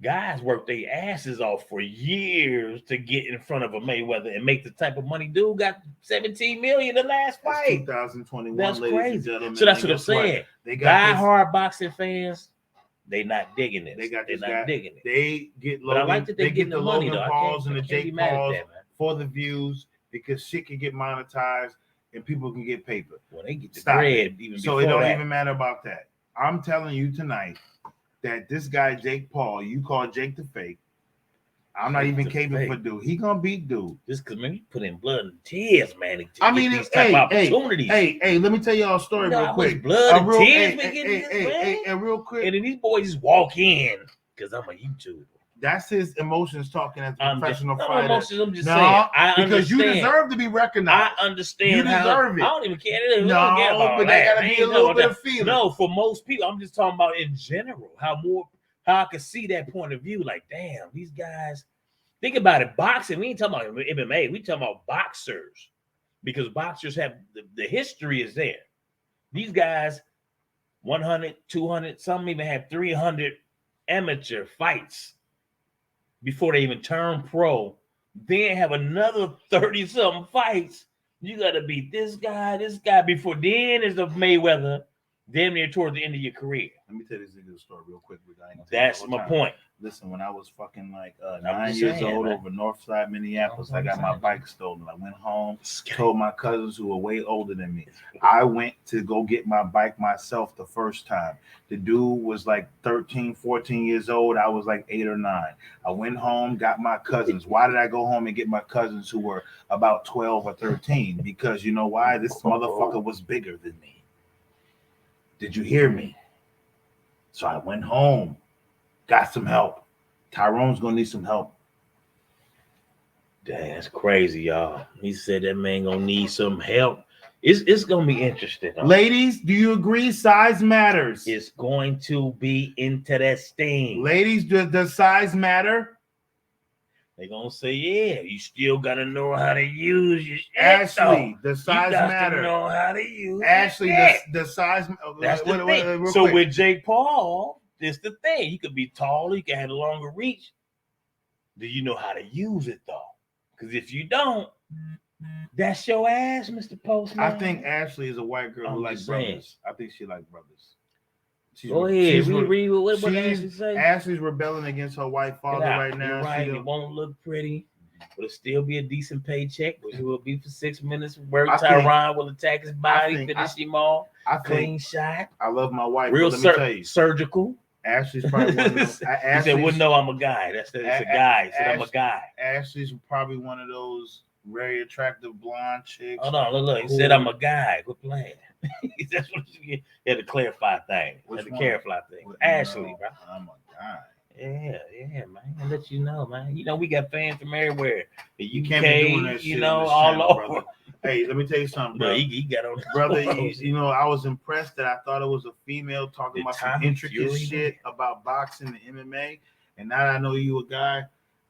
Guys work their asses off for years to get in front of a Mayweather and make the type of money. Dude got 17 million the last fight. 2021. That's crazy. So that's what I'm saying. They got hard boxing fans. They not digging it. They're not digging it. They get Logan. But I like that they get the money though. Pauls and the Jake Pauls for the views because shit can get monetized and people can get paper. Well, they get the bread even before that. So it don't even matter about that. I'm telling you tonight that this guy Jake Paul, you call Jake the fake. I'm not even capable for dude. He gonna beat dude. Just because man, you put in blood and tears, man. I mean, these type of opportunities. Hey, let me tell y'all a story real quick. Blood and tears, and real quick. And then these boys just walk in because I'm a YouTuber. That's his emotions talking as a professional fighter. I'm just saying. Because you deserve to be recognized. I understand. You deserve it. I don't even care. But there gotta be a little bit of feeling. No, for most people, I'm just talking about in general. How I can see that point of view. Like, damn, these guys. Think about it. Boxing. We ain't talking about MMA. We talking about boxers because boxers have the history is there. These guys, 100, 200, some even have 300 amateur fights before they even turn pro, then have another 30-something fights. You got to beat this guy before then is the Mayweather, damn near towards the end of your career. Let me tell this nigga a story real quick. That's my point. Listen, when I was fucking like 9 years old over Northside, Minneapolis, I got my bike stolen. I went home, told my cousins who were way older than me. I went to go get my bike myself the first time. The dude was like 13, 14 years old. I was like 8 or 9. I went home, got my cousins. Why did I go home and get my cousins who were about 12 or 13? Because you know why? This motherfucker was bigger than me. Did you hear me? So I went home. Got some help. Tyron's gonna need some help. Dang, that's crazy, y'all. He said that man gonna need some help. It's gonna be interesting. Ladies, do you agree? Size matters. It's going to be interesting. Ladies, does size matter? They're gonna say, yeah, you still gotta know how to use your shit. Ashley, does size matter? Know how to use Ashley, the size. That's the thing. So with Jake Paul. This the thing. You could be taller, you can have a longer reach. Do you know how to use it though? Because if you don't, that's your ass, Mr. Postman. I think Ashley is a white girl who likes brothers. I think she likes brothers. Go ahead. Read what Ashley say. Ashley's rebelling against her white father right now. You're right. It won't look pretty, but it'll still be a decent paycheck, which will be for 6 minutes work. Tyron will attack his body, finish him off. Clean shot. I love my wife. Real surgical. Ashley's probably one of those. He said, "Well, no, I'm a guy." It's a guy. He said, "I'm a guy." Ashley's probably one of those very attractive blonde chicks. Hold on, look. He said, "I'm a guy." Quit playing. That's what you had to clarify thing. Clarify thing. Ashley, bro. I'm a guy. Yeah, man. I'll let you know, man. You know, we got fans from everywhere. The UK, you can't be doing that shit all over. Brother. Hey, let me tell you something, bro. He got on brother. You know, I was impressed that I thought it was a female talking about some intricate shit about boxing and MMA. And now that I know you a guy,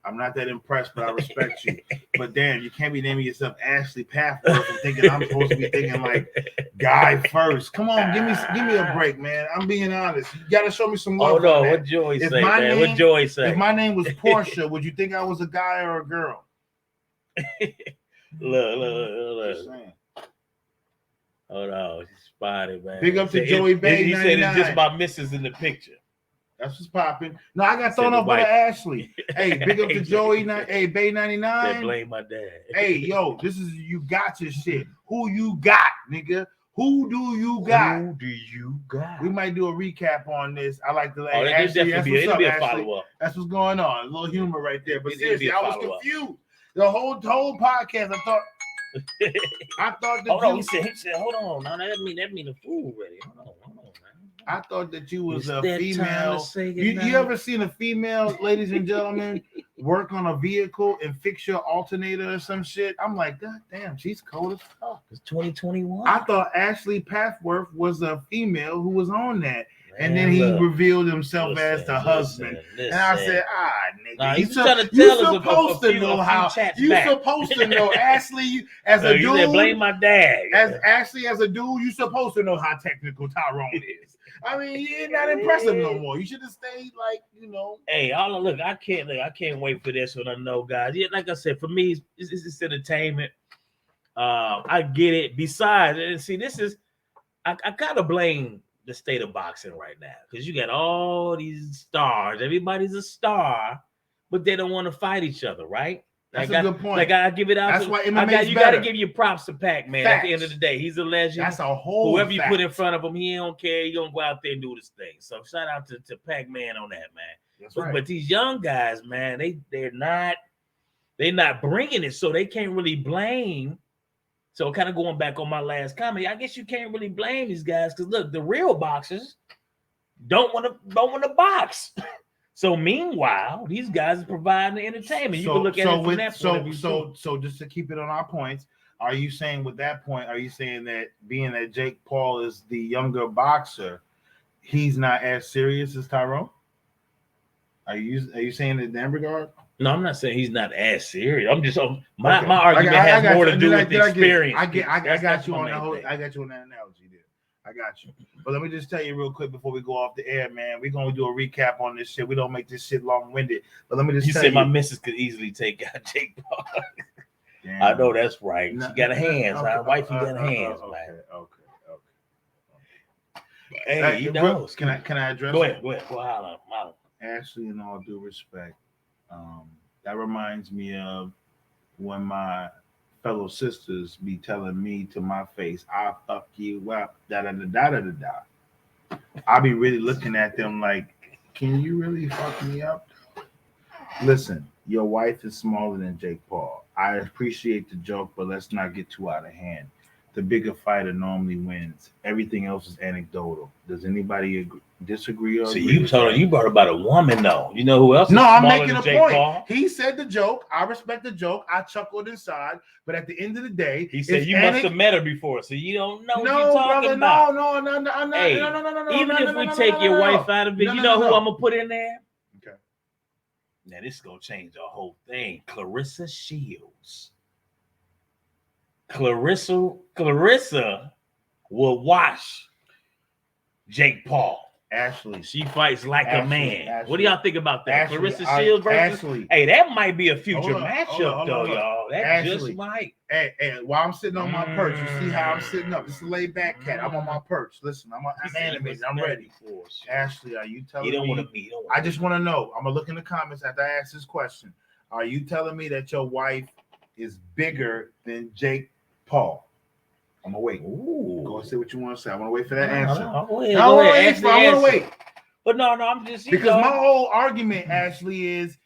I'm not that impressed, but I respect you. But damn, you can't be naming yourself Ashley Pathworth and thinking I'm supposed to be thinking like guy first. Come on, give me a break, man. I'm being honest. You gotta show me some love. Oh no, what Joy say, man? What Joy say? If my name was Portia, would you think I was a guy or a girl? Look. Hold on, she's spotted, man. Big up to Joey Bay. He said it's just my missus in the picture. That's what's popping. No, I got thrown off by Ashley. Hey, big up to Joey. Hey, Bay 99. They blame my dad. Hey, yo, this is you got your shit. Who you got, nigga? Who do you got? Who do you got? We might do a recap on this. I like to. Oh, Ashley, it'll be a follow up. That's what's going on. A little humor right there. But seriously, I was confused. The whole podcast, I thought that hold on, he said, hold on. No, that mean the food ready. Hold on, man. I thought that you was a female. You ever seen a female, ladies and gentlemen, work on a vehicle and fix your alternator or some shit? I'm like, God damn, she's cold as fuck. It's 2021. I thought Ashley Pathworth was a female who was on that. And then he revealed himself as the husband. And I said, nigga, you're supposed to know how. You're supposed to know, Ashley, as a dude. Blame my dad. As Ashley, as a dude, you're supposed to know how technical Tyrone is. I mean, you're not impressive no more. You should have stayed like, Hey, look, I can't wait for this one. I know, guys. Yeah, like I said, for me, it's entertainment. I get it. Besides, see, this is I gotta blame the state of boxing right now, because you got all these stars. Everybody's a star, but they don't want to fight each other, right? That's a good point. Like I give it out. That's why MMA you got to give you props to Pac-Man. At the end of the day, he's a legend. That's a whole. Whoever you put in front of him, he don't care. He gonna go out there and do this thing. So shout out to Pac-Man on that, man. That's right. But these young guys, man, they're not bringing it, so they can't really blame. So kind of going back on my last comment, I guess you can't really blame these guys, because look, the real boxers don't want to box. So meanwhile, these guys are providing the entertainment. You can look at it from that point of view. So just to keep it on our points, are you saying with that point, are you saying that being that Jake Paul is the younger boxer, he's not as serious as Tyrone? Are you saying it in that regard? No, I'm not saying he's not as serious. I'm just my argument has more to do with the experience. I got you on that whole. I got you on that analogy there. I got you. But let me just tell you real quick before we go off the air, man. We're gonna do a recap on this shit. We don't make this shit long-winded. But let me just tell you. You said my missus could easily take out Jake Paul. I know that's right. She got her hands. My wife got her hands, man. Okay. Hey, you know. Can I address? Go ahead. Go holler. Ashley, in all due respect, that reminds me of when my fellow sisters be telling me to my face, "I'll fuck you up." I be really looking at them like, "Can you really fuck me up?" Listen, your wife is smaller than Jake Paul. I appreciate the joke, but let's not get too out of hand. The bigger fighter normally wins. Everything else is anecdotal. Does anybody disagree? Or you brought about a woman though. You know who else? No, I'm making a point. Paul? He said the joke. I respect the joke. I chuckled inside, but at the end of the day, he said you must have met her before, so you don't know what you're talking about. No. Even if we take your wife out of it, you know who I'm gonna put in there? Okay. Now this is gonna change the whole thing. Clarissa Shields. Clarissa will watch Jake Paul. Ashley, she fights like a man. Ashley. What do y'all think about that? Clarissa Shields versus Ashley. Hey, that might be a future matchup, though, y'all. That Ashley. just might. Hey, while I'm sitting on my perch, you see how I'm sitting up? This is a laid back cat. I'm on my perch. Listen, I'm animated. I'm ready. Ashley, are you telling me? I just want to know. I'm gonna look in the comments after I ask this question. Are you telling me that your wife is bigger than Jake Paul? I'm gonna wait. Ooh. Go and say what you want to say. I want to wait for that answer. I want to wait. But no, I'm just because my whole argument, Ashley, is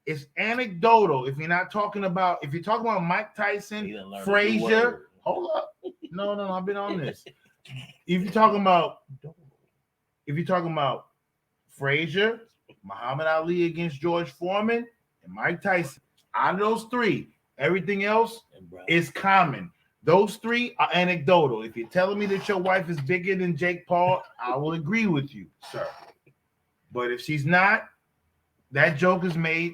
it's anecdotal. If you're talking about Mike Tyson, Frazier, hold up. No, I've been on this. If you're talking about Frazier, Muhammad Ali against George Foreman, and Mike Tyson, out of those three, everything else is common. Those three are anecdotal. If you're telling me that your wife is bigger than Jake Paul, I will agree with you, sir. But if she's not, that joke is made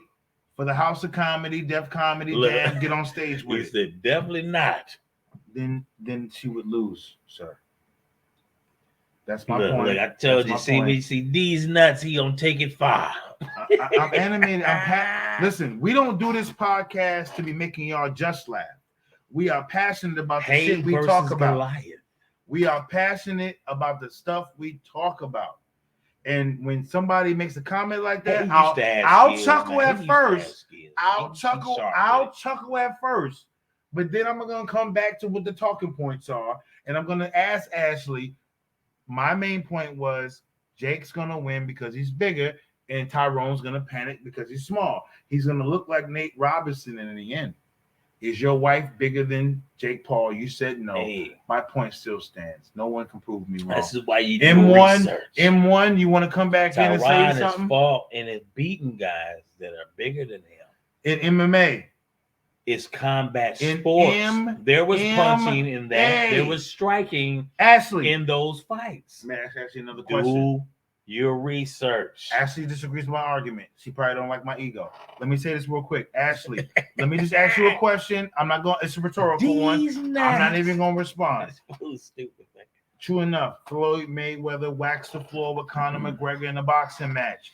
for the House of Comedy, Def Comedy Jam. Get on stage with it. He said definitely not. Then she would lose, sir. That's my point. Look, I told you, see these nuts, he gonna take it far. I'm animated. Listen, we don't do this podcast to be making y'all just laugh. We are passionate about the shit we talk about. Goliath. We are passionate about the stuff we talk about. And when somebody makes a comment like that, I'll chuckle at first. I'll chuckle at first. But then I'm gonna come back to what the talking points are, and I'm gonna ask Ashley. My main point was Jake's gonna win because he's bigger, and Tyrone's gonna panic because he's small. He's gonna look like Nate Robinson in the end. Is your wife bigger than Jake Paul? You said no. Hey. My point still stands. No one can prove me wrong. This is why you do research. M1, you want to come back in and say something? Fault and it's beating guys that are bigger than him. In MMA. It's combat sports. There was punching in that. There was striking in those fights. Man, that's actually another question. Do your research. Ashley disagrees with my argument. She probably don't like my ego. Let me say this real quick. Ashley, let me just ask you a question. I'm not going. It's a rhetorical one. I'm not even going to respond. That's stupid, man. True enough. Floyd Mayweather waxed the floor with Conor McGregor in a boxing match.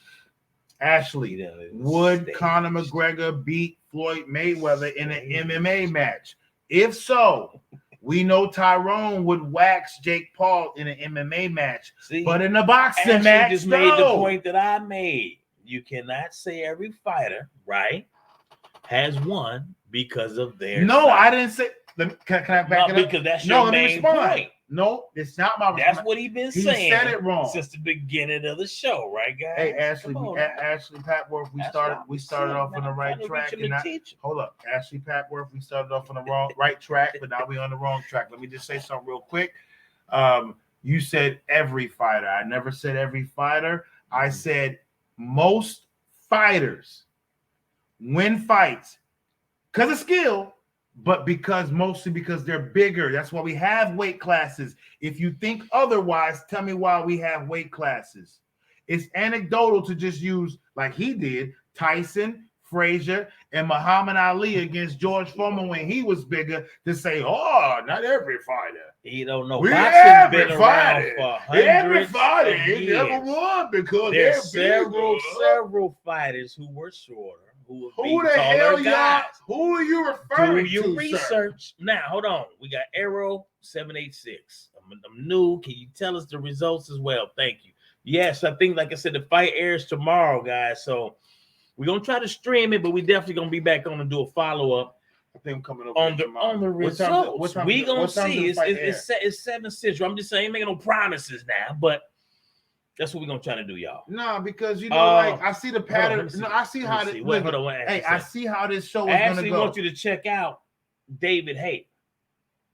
Ashley, would Conor McGregor beat Floyd Mayweather in an MMA match? If so, we know Tyrone would wax Jake Paul in an MMA match. See, but in a boxing match, just made the point that I made. You cannot say every fighter, right, has won because of their No, I didn't say. Can I back it up? Because that's your main point. No, it's not my. That's what he's been saying. He said it wrong since the beginning of the show, right, guys? Hey, Ashley, Ashley Patworth, we started off on the right track. Hold up, Ashley Patworth, we started off on the right track, but now we're on the wrong track. Let me just say something real quick. You said every fighter. I never said every fighter. I said most fighters win fights because of skill. But mostly because they're bigger. That's why we have weight classes. If you think otherwise, tell me why we have weight classes. It's anecdotal to just use, like he did, Tyson, Frazier, and Muhammad Ali against George Foreman when he was bigger to say, oh, not every fighter. You don't know. Boxing's been around for hundreds of years. Never won because there's several fighters who were shorter. Who the hell y'all? Who are you referring to? Do your research. Sir? Now, hold on. We got Arrow 786. I'm new. Can you tell us the results as well? Thank you. Yes, I think, like I said, the fight airs tomorrow, guys. So we're gonna try to stream it, but we definitely gonna be back on and do a follow-up. I think I'm coming over on the results. We gonna see. It's 7 Central. I'm just saying, ain't making no promises now, but that's what we're gonna try to do, y'all. No, because you know, like I see the pattern. I see how this. Hey, I see how this show is gonna go. I actually want you to check out David Haight.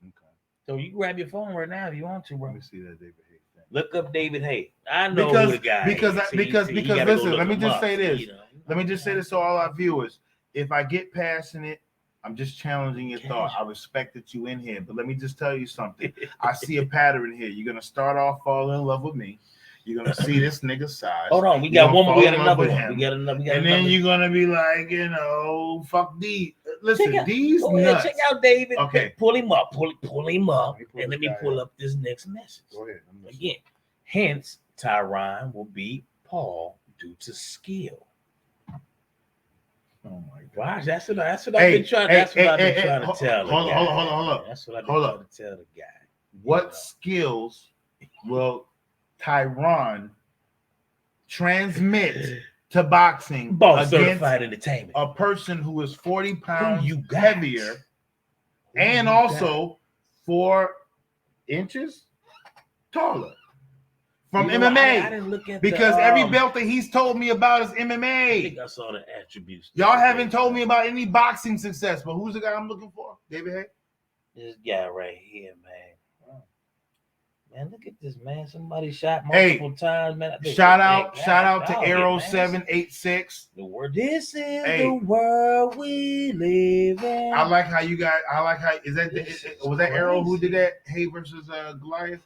Okay. So you grab your phone right now if you want to, bro. Let me see that David Haight thing. Look up David Haight. I know who the guy because listen. Let me just say this. Let me just say this to all our viewers. If I get passionate, I'm just challenging your thought. I respect that you in here, but let me just tell you something. I see a pattern here. You're gonna start off falling in love with me. You're gonna see this nigga size. Hold on, we got one more. We got another one. And then you're gonna be like, fuck these. Listen, these nuts. Check out David. Okay, pull him up. Pull him up, and let me pull up this next message. Go ahead. Again, hence Tyron will beat Paul due to skill. Oh my gosh, that's what I've been trying. That's what I've been trying to tell. Hold on. That's what I've been trying to tell the guy. What skills will Tyron transmit to boxing against a person who is 40 pounds heavier and also 4 inches taller from MMA? I didn't look at because every belt that he's told me about is MMA. I think I saw the attributes. Y'all haven't told me about any boxing success, but who's the guy I'm looking for? David Haight? This guy right here, man. Man, look at this, man. Somebody shot multiple times, man. Shout out to Arrow 786. This is the world we live in. I like how was that Arrow who did that? Hey versus Goliath?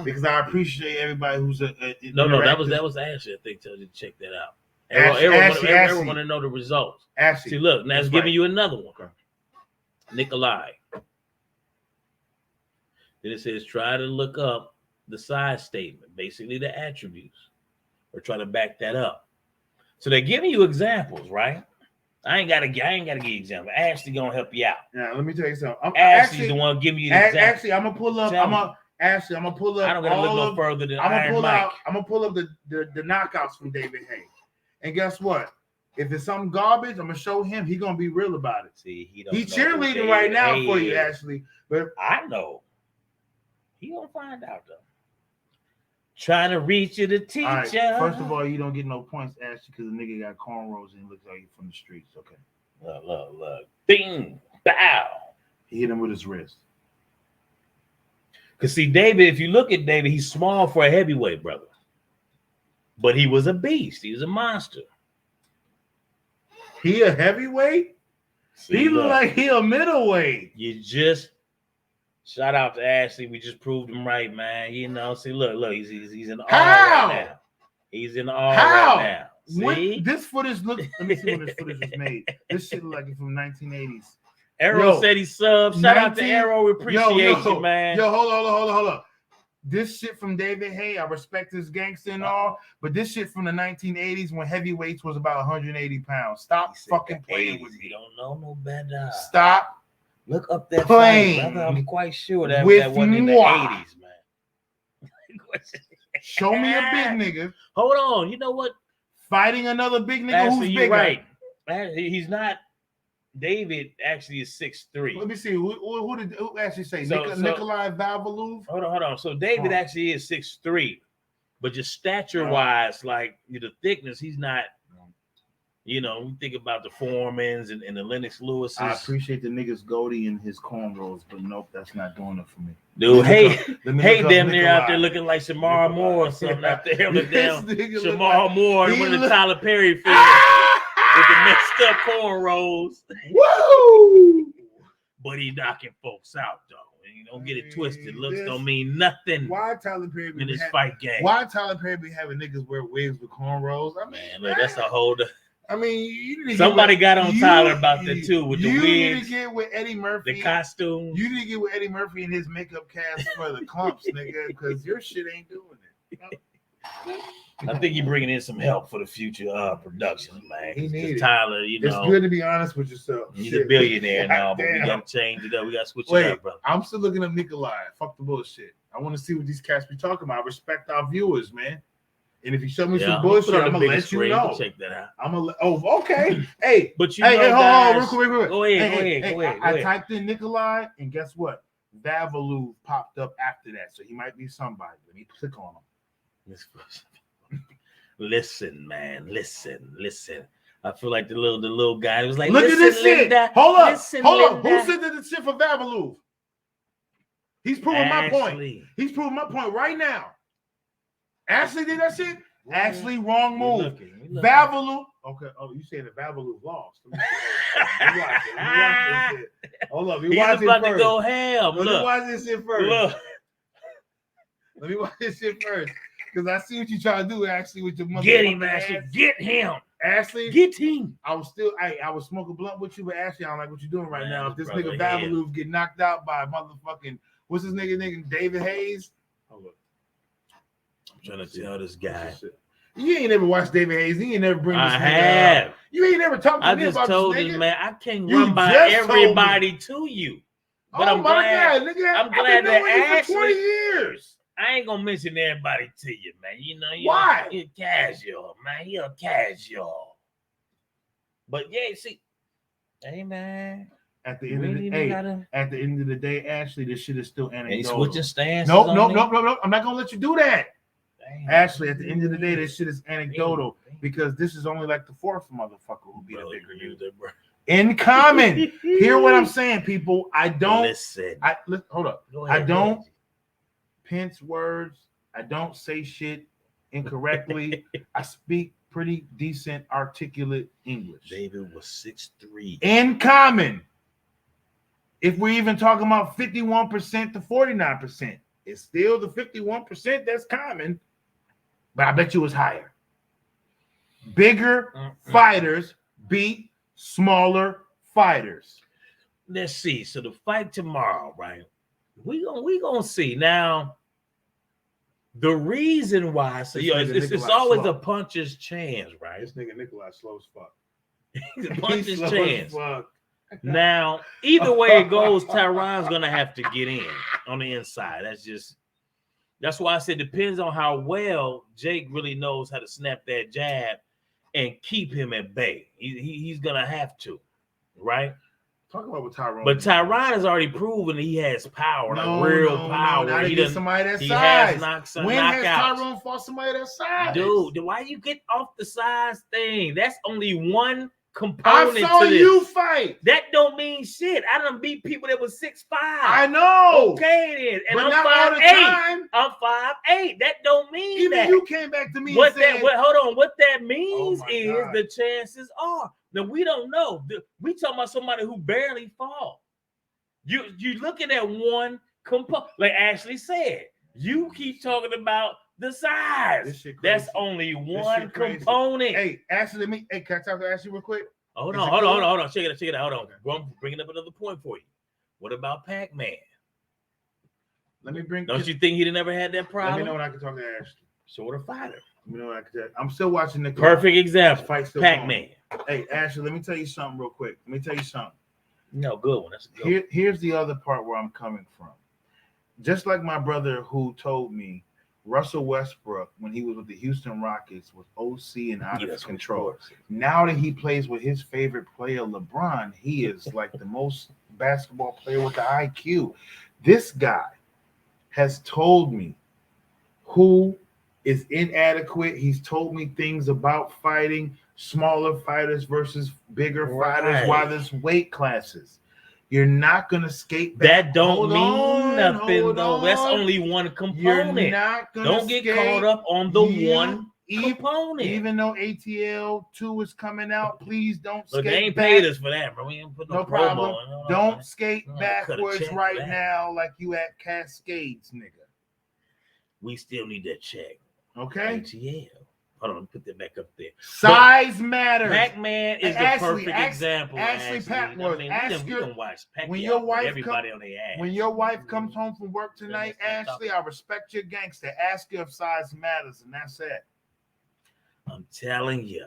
Because I appreciate everybody who's no, that was Ashley. I think told you to check that out. Arrow want to know the results. Ashley, see, look, now it's giving you another one. Okay. Nikolai. Then it says, try to look up the size statement, basically the attributes, or try to back that up. So they're giving you examples, right? I ain't gotta give you examples. Ashley gonna help you out. Yeah, let me tell you something. Ashley's the one giving you the example. Actually, I'm gonna pull up. I'm gonna pull up. I don't gotta look no further than I'm gonna pull up the knockouts from David Haight. And guess what? If it's something garbage, I'm gonna show him. He gonna be real about it. See, He's cheerleading right now for you, is. Ashley. But I know. He gonna find out though. Trying to reach you, the teacher. Right, first of all, you don't get no points, Ashley, because the nigga got cornrows and looks like he's from the streets. Okay. Look. Bing, bow. He hit him with his wrist. Cause see, David, if you look at David, he's small for a heavyweight, brother. But he was a beast. He was a monster. He a heavyweight? See, he look like he a middleweight. You just shout out to Ashley. We just proved him right, man. You know, see, look, he's in the R right now. He's in the R right now. See? When this footage look. Let me see when this footage was made. This shit look like it's from 1980s. Arrow said he subbed. Shout out to Arrow. We appreciate you, man. Yo, hold on. This shit from David Hay, I respect his gangster and all, but this shit from the 1980s when heavyweights was about 180 pounds. Stop fucking playing with me. You don't know no better. Stop. Look up that playing. fight, brother. I'm quite sure that wasn't in the 80s, man. Show me a big nigga. Hold on. You know what? Fighting another big nigga Actually, who's you're bigger. right. He's not. David actually is 6'3". Let me see. Who actually say? Nikolai Vavilov? Hold on. So David actually is 6'3", but just stature-wise, like the thickness, he's not. You know, we think about the Foremans and the Lennox Lewises. I appreciate the niggas Goldie and his cornrows, but nope, that's not doing it for me. Dude, hey, damn near out there looking like Shamar Moore or something out there. Damn, Shamar Moore and one of the Tyler Perry films with the messed up cornrows. Woo! But he knocking folks out though. And you don't get it twisted. Looks don't mean nothing. Why Tyler Perry in this fight game? Why Tyler Perry be having niggas wear wigs with cornrows? I mean, man, look, that's a whole. I mean, somebody got on Tyler about that too with the wigs. You need to get with Eddie Murphy. The costume. You need to get with Eddie Murphy and his makeup cast for the clumps, nigga, because your shit ain't doing it. I think you're bringing in some help for the future production, man. He needs Tyler, you know. It's good to be honest with yourself. He's a billionaire now, but we got to change it up. We got to switch it up, brother. I'm still looking at Nikolai. Fuck the bullshit. I want to see what these cats be talking about. I respect our viewers, man. And if you show me some bullshit, I'm gonna let you know. Check that out. I'm gonna. Oh, okay. Hey, but you know, guys, hold on, real quick. Go ahead. I typed in Nikolai, and guess what? Vavilov popped up after that, so he might be somebody. Let me click on him. Listen, man. Listen. I feel like the little guy was like, look at this shit. Linda, hold up. Linda. Who said that the shit for Vavilov? He's proving my point. He's proving my point right now. Ashley did that shit. Ashley, wrong move. Vavilov. Okay. Oh, you saying that Vavilov lost? Let me watch this shit. Hold up. He's about to go ham. Let me watch this shit first. Let me watch this shit first. Because I see what you trying to do, Ashley, with your mother. Get him, Ashley. Get him. Ashley. Get him. I was smoking blunt with you, but Ashley, I don't like what you're doing right now. If this nigga Vavilov get knocked out by motherfucking, what's his nigga, David Hayes? Hold up. I'm trying to tell this guy. You ain't never watched David Hayes. You ain't never bring this nigga up. You ain't never talked to me about this nigga. I just told you, man, I can't run by everybody to you. But I'm glad. Nigga, I'm glad that Ashley. For 20 years. I ain't gonna mention everybody to you, man. You know, why? You're casual, man. You're casual. But yeah, see, hey, man. At the end of the day, Ashley, this shit is still anecdotal. He's switching stances. Nope. I'm not gonna let you do that. Damn, Ashley, at the end of the day, this shit is anecdotal because this is only like the fourth motherfucker who beat a bigger dude. In common. Hear what I'm saying, people. I don't listen. Hold up. I don't pinch words. I don't say shit incorrectly. I speak pretty decent, articulate English. David was 6'3". In common. If we're even talking about 51% to 49%, it's still the 51% that's common, but I bet you it's higher. Bigger fighters beat smaller fighters. Let's see. So the fight tomorrow, right? We gonna see. Now, the reason why, so it's always slow. A puncher's chance, right? This nigga Nikolai slow as fuck. He's a puncher's chance. Now, either way it goes, Tyron's gonna have to get in on the inside. That's why I said depends on how well Jake really knows how to snap that jab and keep him at bay. He's gonna have to, right? Talk about what Tyron. But Tyron has already proven he has power, like real power. Now he doesn't. Somebody that he size. Has knocked some when knockouts. has Tyron fought somebody that size? Dude, why you get off the size thing? That's only one component. I saw to this. you fight. That don't mean shit. I done beat people that was 6'5". I know. Okay then, and but I'm 5'8". I'm 5'8". That don't mean even that. You came back to me. What and said, hold on. What that means is God. the chances are. Now we don't know. We talking about somebody who barely fought. You looking at one component, like Ashley said. You keep talking about the size. That's only one component. Hey, Ashley, can I talk to Ashley real quick? Hold on. Check it out. Hold on. I'm bringing up another point for you. What about Pac-Man? Let me bring. Don't you think he'd never had that problem? Let me know when I can talk to Ashley. Sort of fighter. Let me know when I can tell. I'm still watching the perfect example. Pac-Man. Hey, Ashley, let me tell you something real quick. No, good one. That's a good one. Here's the other part where I'm coming from. Just like my brother who told me Russell Westbrook, when he was with the Houston Rockets, was OC and out of control. Now that he plays with his favorite player, LeBron, he is like the most basketball player with the IQ. This guy has told me who is inadequate. He's told me things about fighting smaller fighters versus bigger fighters while there's weight classes. You're not going to skate back. That don't mean nothing, though. That's only one component. You're not going to Don't get caught up on the one component. Even though ATL 2 is coming out, please don't skate back. They ain't paid us for that, bro. We ain't put no problem. Don't skate backwards right now like you at Cascades, nigga. We still need that check. Okay? ATL. Hold on, put that back up there. Size matters. Pac-Man is the perfect example. Ashley Patworth, when your wife when your wife comes home from work tonight, Ashley, I respect your gangster. Ask her if size matters, and that's it. I'm telling you.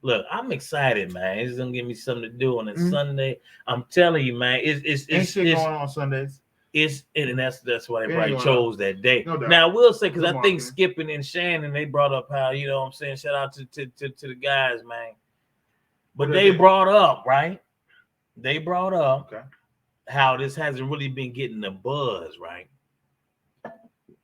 Look, I'm excited, man. It's gonna give me something to do on a Sunday. I'm telling you, man. It's going on Sundays. And that's why they probably chose that day. No doubt. Now I will say, because I think Skipping and Shannon, they brought up how, you know what I'm saying, shout out to the guys, man. But they brought up, right? They brought up how this hasn't really been getting the buzz, right?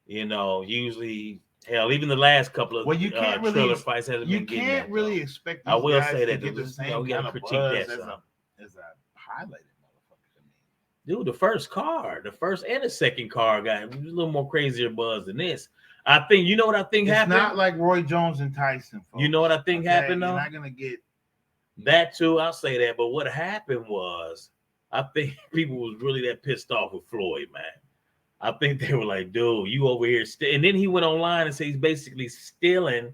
You know, usually, hell, even the last couple of Triller fights hasn't been getting that. You can't really expect these I will guys say that to get the same we gotta critique that as a highlighted. Dude, the first and the second car got a little more crazier buzz than this. I think, you know what I think happened? It's not like Roy Jones and Tyson, folks. You know what I think happened, though? You're not going to get that, too. I'll say that. But what happened was, I think people was really that pissed off with Floyd, man. I think they were like, dude, you over here. And then he went online and said he's basically stealing.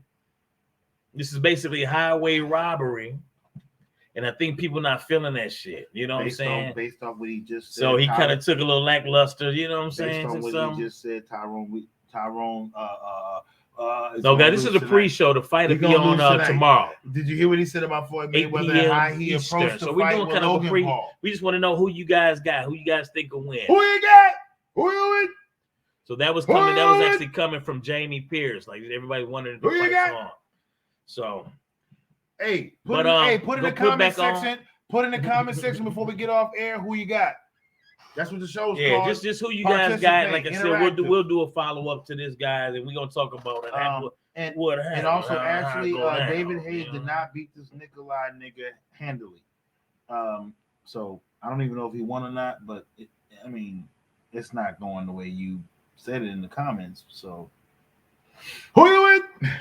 This is basically highway robbery. And I think people not feeling that shit. You know what I'm saying? Based on what he just said. So he kind of took a little lackluster, you know what I'm saying? Based on what he just said, Tyron. No, guys, this is a pre-show. The fight will be on tomorrow. Did you hear what he said about Floyd Mayweather and how he approached the fight with Logan Paul? We just want to know who you guys got. Who you guys think will win? Who you got? Who you win? So that was coming. That was actually coming from Jamie Pierce. Like everybody wondered if the fight's on. So. Hey, put in the comment section. Put in the comment section before we get off air who you got. That's what the show's called. Yeah, just who you guys got. Like I said, we'll do a follow up to this, guys, and we're gonna talk about it. And also, actually, David Hayes did not beat this Nikolai nigga handily. So I don't even know if he won or not, but it's not going the way you said it in the comments. So who you with?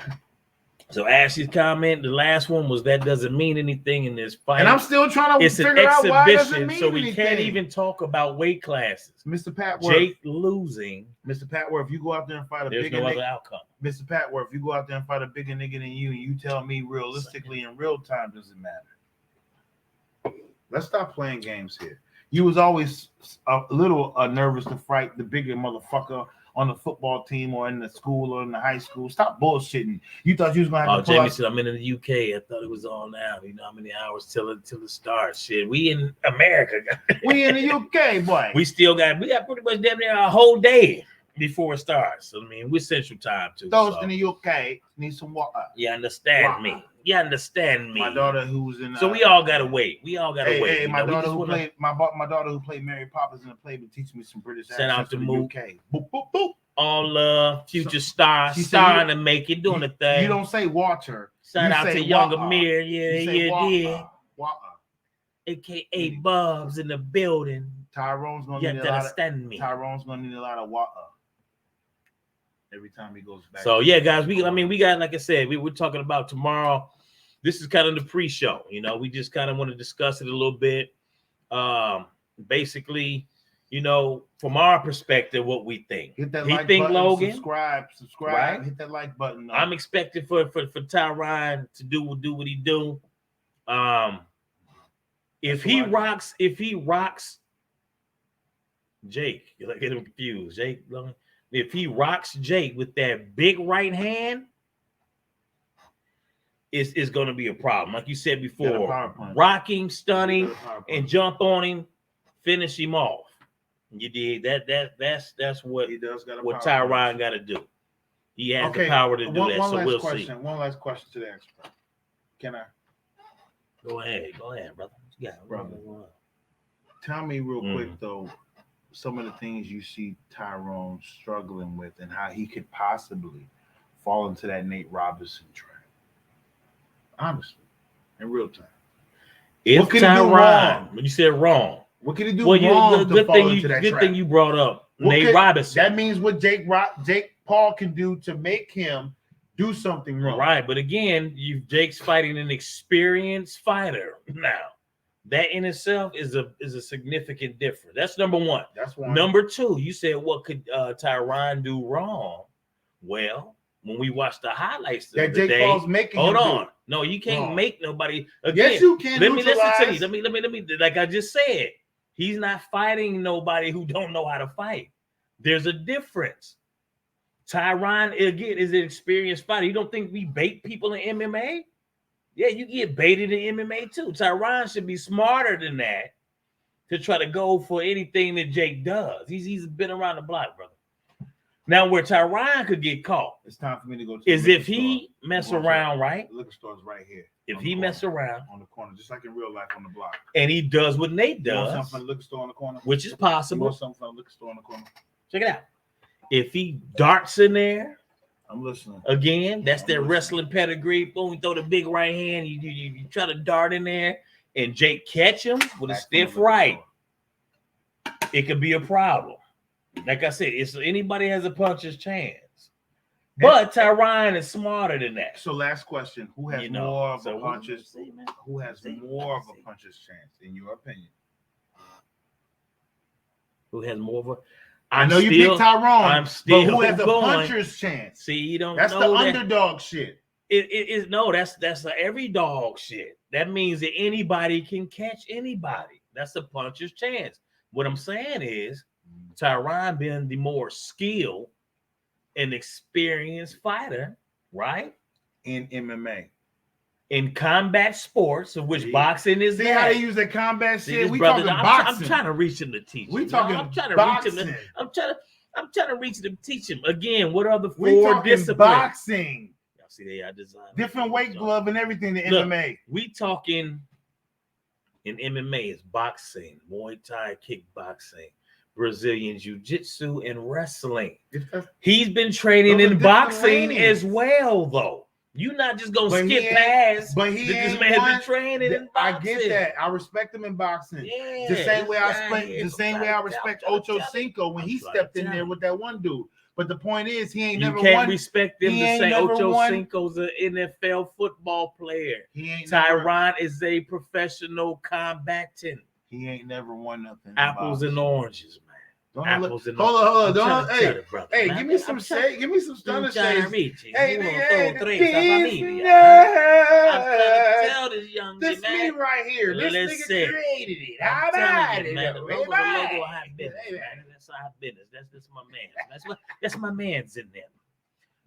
So Ashley's comment, the last one was that doesn't mean anything in this fight. And I'm still trying to figure out why it doesn't mean so we can't even talk about weight classes. Mr. Patworth. Jake losing. Mr. Patworth, if you go out there and fight a bigger other outcome. Mr. Patworth, if you go out there and fight a bigger nigga than you and you tell me realistically in real time, does it matter? Let's stop playing games here. You was always a little nervous to fight the bigger motherfucker on the football team or in the school or in the high school. Stop bullshitting. You thought you was gonna have to Jamie said, I'm in the UK. I thought it was on now. You know how many hours till it starts. Shit. We in America. We in the UK, boy. We got pretty much damn near a whole day before it starts. We're Central Time too. Those in the UK need some water. You understand me. You understand me? My daughter who's in. So we all gotta wait. We all gotta wait. Hey, my daughter who played my daughter who played Mary Poppins in the play, but teach me some British Shout out to the Mook. UK. Boop boop boop. All future star, she starring to make it, doing the thing. You don't say water. Shout out to Young Amir. Yeah. AKA Bubs in the building. Tyrone's gonna need a lot of Tyrone's gonna need a lot of water every time he goes back. So yeah, guys, we got, like I said, we're talking about tomorrow. This is kind of the pre-show, you know. We just kind of want to discuss it a little bit. Basically, you know, from our perspective, what we think. Hit that like button, Logan, subscribe, right? Hit that like button. I'm expecting for Tyron to do what he do. If he rocks Jake, you're like getting confused. Jake, if he rocks Jake with that big right hand, it's going to be a problem. Like you said before, rocking, stunning, and jump on him, finish him off. You did that's what he does. What Tyron got to do. He has the power to do that. So we'll see. One last question to the expert. Can I? Go ahead, brother. Yeah, brother. Tell me real quick though, some of the things you see Tyrone struggling with, and how he could possibly fall into that Nate Robinson trap. Honestly, in real time. If Tyron, when you said wrong, what can he do wrong to fall into that trap? Good thing you brought up Nate Robinson. That means what Jake Paul can do to make him do something wrong. Right, but again, Jake's fighting an experienced fighter now. That in itself is a significant difference. That's number one. That's one. Number two, you said what could Tyron do wrong? Well, when we watch the highlights that Jake Paul's making. Hold on. No, you can't make nobody. Again, yes, you can. Let me listen to you. Let me. Like I just said, he's not fighting nobody who don't know how to fight. There's a difference. Tyron, again, is an experienced fighter. You don't think we bait people in MMA? Yeah, you get baited in MMA too. Tyron should be smarter than that to try to go for anything that Jake does. He's been around the block, brother. Now, where Tyron could get caught, it's time for me to go to is if he mess around, right? The liquor store's right here. If he mess around on the corner, just like in real life on the block, and he does what Nate does, you want something from the liquor store on the corner, which is possible. You want something from the liquor store on the corner. Check it out. If he darts in there, I'm listening. Again, that's their wrestling pedigree. Boom, you throw the big right hand. You try to dart in there, and Jake catch him with a stiff right. It could be a problem. Like I said, it's anybody has a puncher's chance. But Tyron is smarter than that. So last question: Who has more of a puncher's? Who has more of a puncher's chance, in your opinion? Who has more of a? I know you picked Tyron, but who has a puncher's chance? See, you don't. That's know the underdog shit. It is no. That's the every dog shit. That means that anybody can catch anybody. That's the puncher's chance. What I'm saying is, Tyron being the more skilled and experienced fighter, right? In MMA. In combat sports, of which boxing is. See how they use that combat shit? We brother, talking boxing. I'm trying to reach him to teach him. We talking I'm trying to boxing. reach him. I'm trying to reach him to teach him. Again, what are the we four talking disciplines? Boxing. Y'all see they are designed. Different weight glove and everything to Look, MMA. We talking in MMA is boxing, Muay Thai, kickboxing, Brazilian Jiu-Jitsu, and wrestling. He's been training in boxing as well, though. You're not just gonna skip past. But this man has been training in boxing. I get that. I respect him in boxing. Yeah, the same way I respect Ocho Cinco when he stepped in there with that one dude. But the point is, he ain't never won. You can't respect them to say Ocho Cinco's an NFL football player. Tyron is a professional combatant. He ain't never won nothing. Apples and oranges, man. Hold on. Hey, give me some shade. Give me some stunner shade. Hey, nigga, tell this young this man. me right here. This nigga created it. How about it? That's our business. That's my man. That's my man's in there.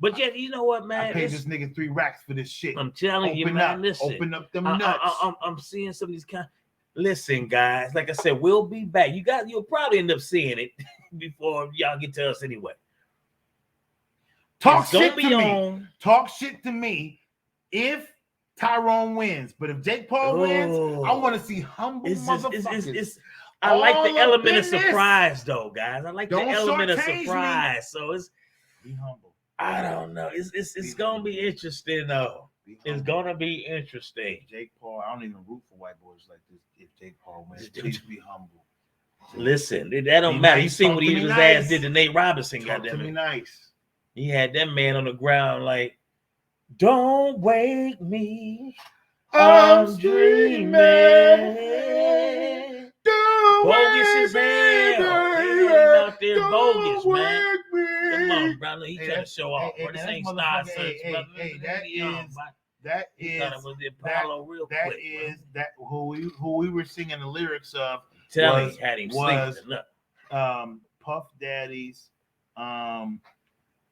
But yet, you know what, man? I paid this nigga $3 for this shit. I'm telling you, man. Listen, open up them nuts. I'm seeing some of these kind. Listen, guys, like I said, we'll be back. You'll probably end up seeing it before y'all get to us anyway. Talk shit to me if Tyron wins. But if Jake Paul wins, I want to see humble motherfuckers. I like the element of surprise, though, guys. I like the element of surprise. Me. So it's be humble. I don't know. It's gonna be interesting, though. It's gonna be interesting. Jake Paul, I don't even root for white boys like this. If Jake Paul wins, please be humble. Listen, that don't matter. You seen what his ass did to Nate Robinson, goddamn it. Nice. He had that man on the ground like, don't wake me, I'm dreaming. Bogus as hell. Out there bogus, man. Come on, brother. He trying to show off. This ain't Star Search, brother. That is who we were singing the lyrics of. Puff Daddy's.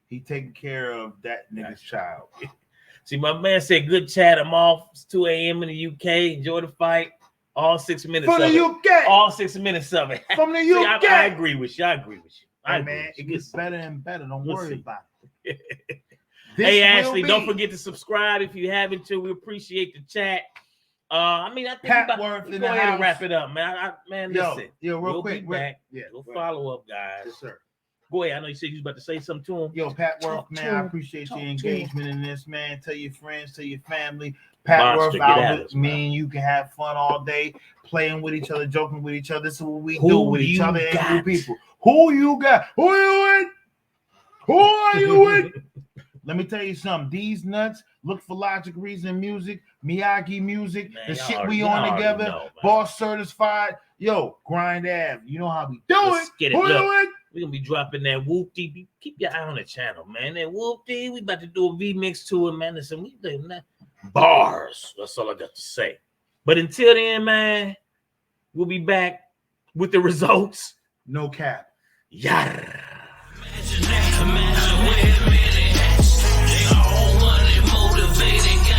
He taking care of that nigga's child. See, my man said, good chat. I'm off. It's 2 a.m. in the UK. Enjoy the fight. All 6 minutes from of the it. UK. All 6 minutes of it. From the UK. See, I agree with you. It gets better and better. Don't worry about it. Hey, Ashley, don't forget to subscribe if you haven't to. We appreciate the chat. I think Pat Worth go ahead and wrap it up, man. Listen. Real quick. We'll follow up, guys. Yes, sir. Go ahead. I know you said you was about to say something to him. Yo, Pat Worth, man, I appreciate your engagement in this, man. Tell your friends, tell your family. Pat Worth out. Me and you can have fun all day, playing with each other, joking with each other. This is what we do with each other and with people. Who you got? Who you with? Who are you with? Let me tell you something. These nuts look for Logic Reason Music, Miyagi Music, man, the shit we on together, Boss Certified. Yo, Grind Ave. You know how we do it. Get it. Who you with? We're going to be dropping that whoop-dee. Keep your eye on the channel, man. That whoop-dee, we about to do a V-mix to it, man. Listen, we doing that. Bars. That's all I got to say. But until then, man, we'll be back with the results. No cap. Yeah. Imagine with many hats. They all money motivated.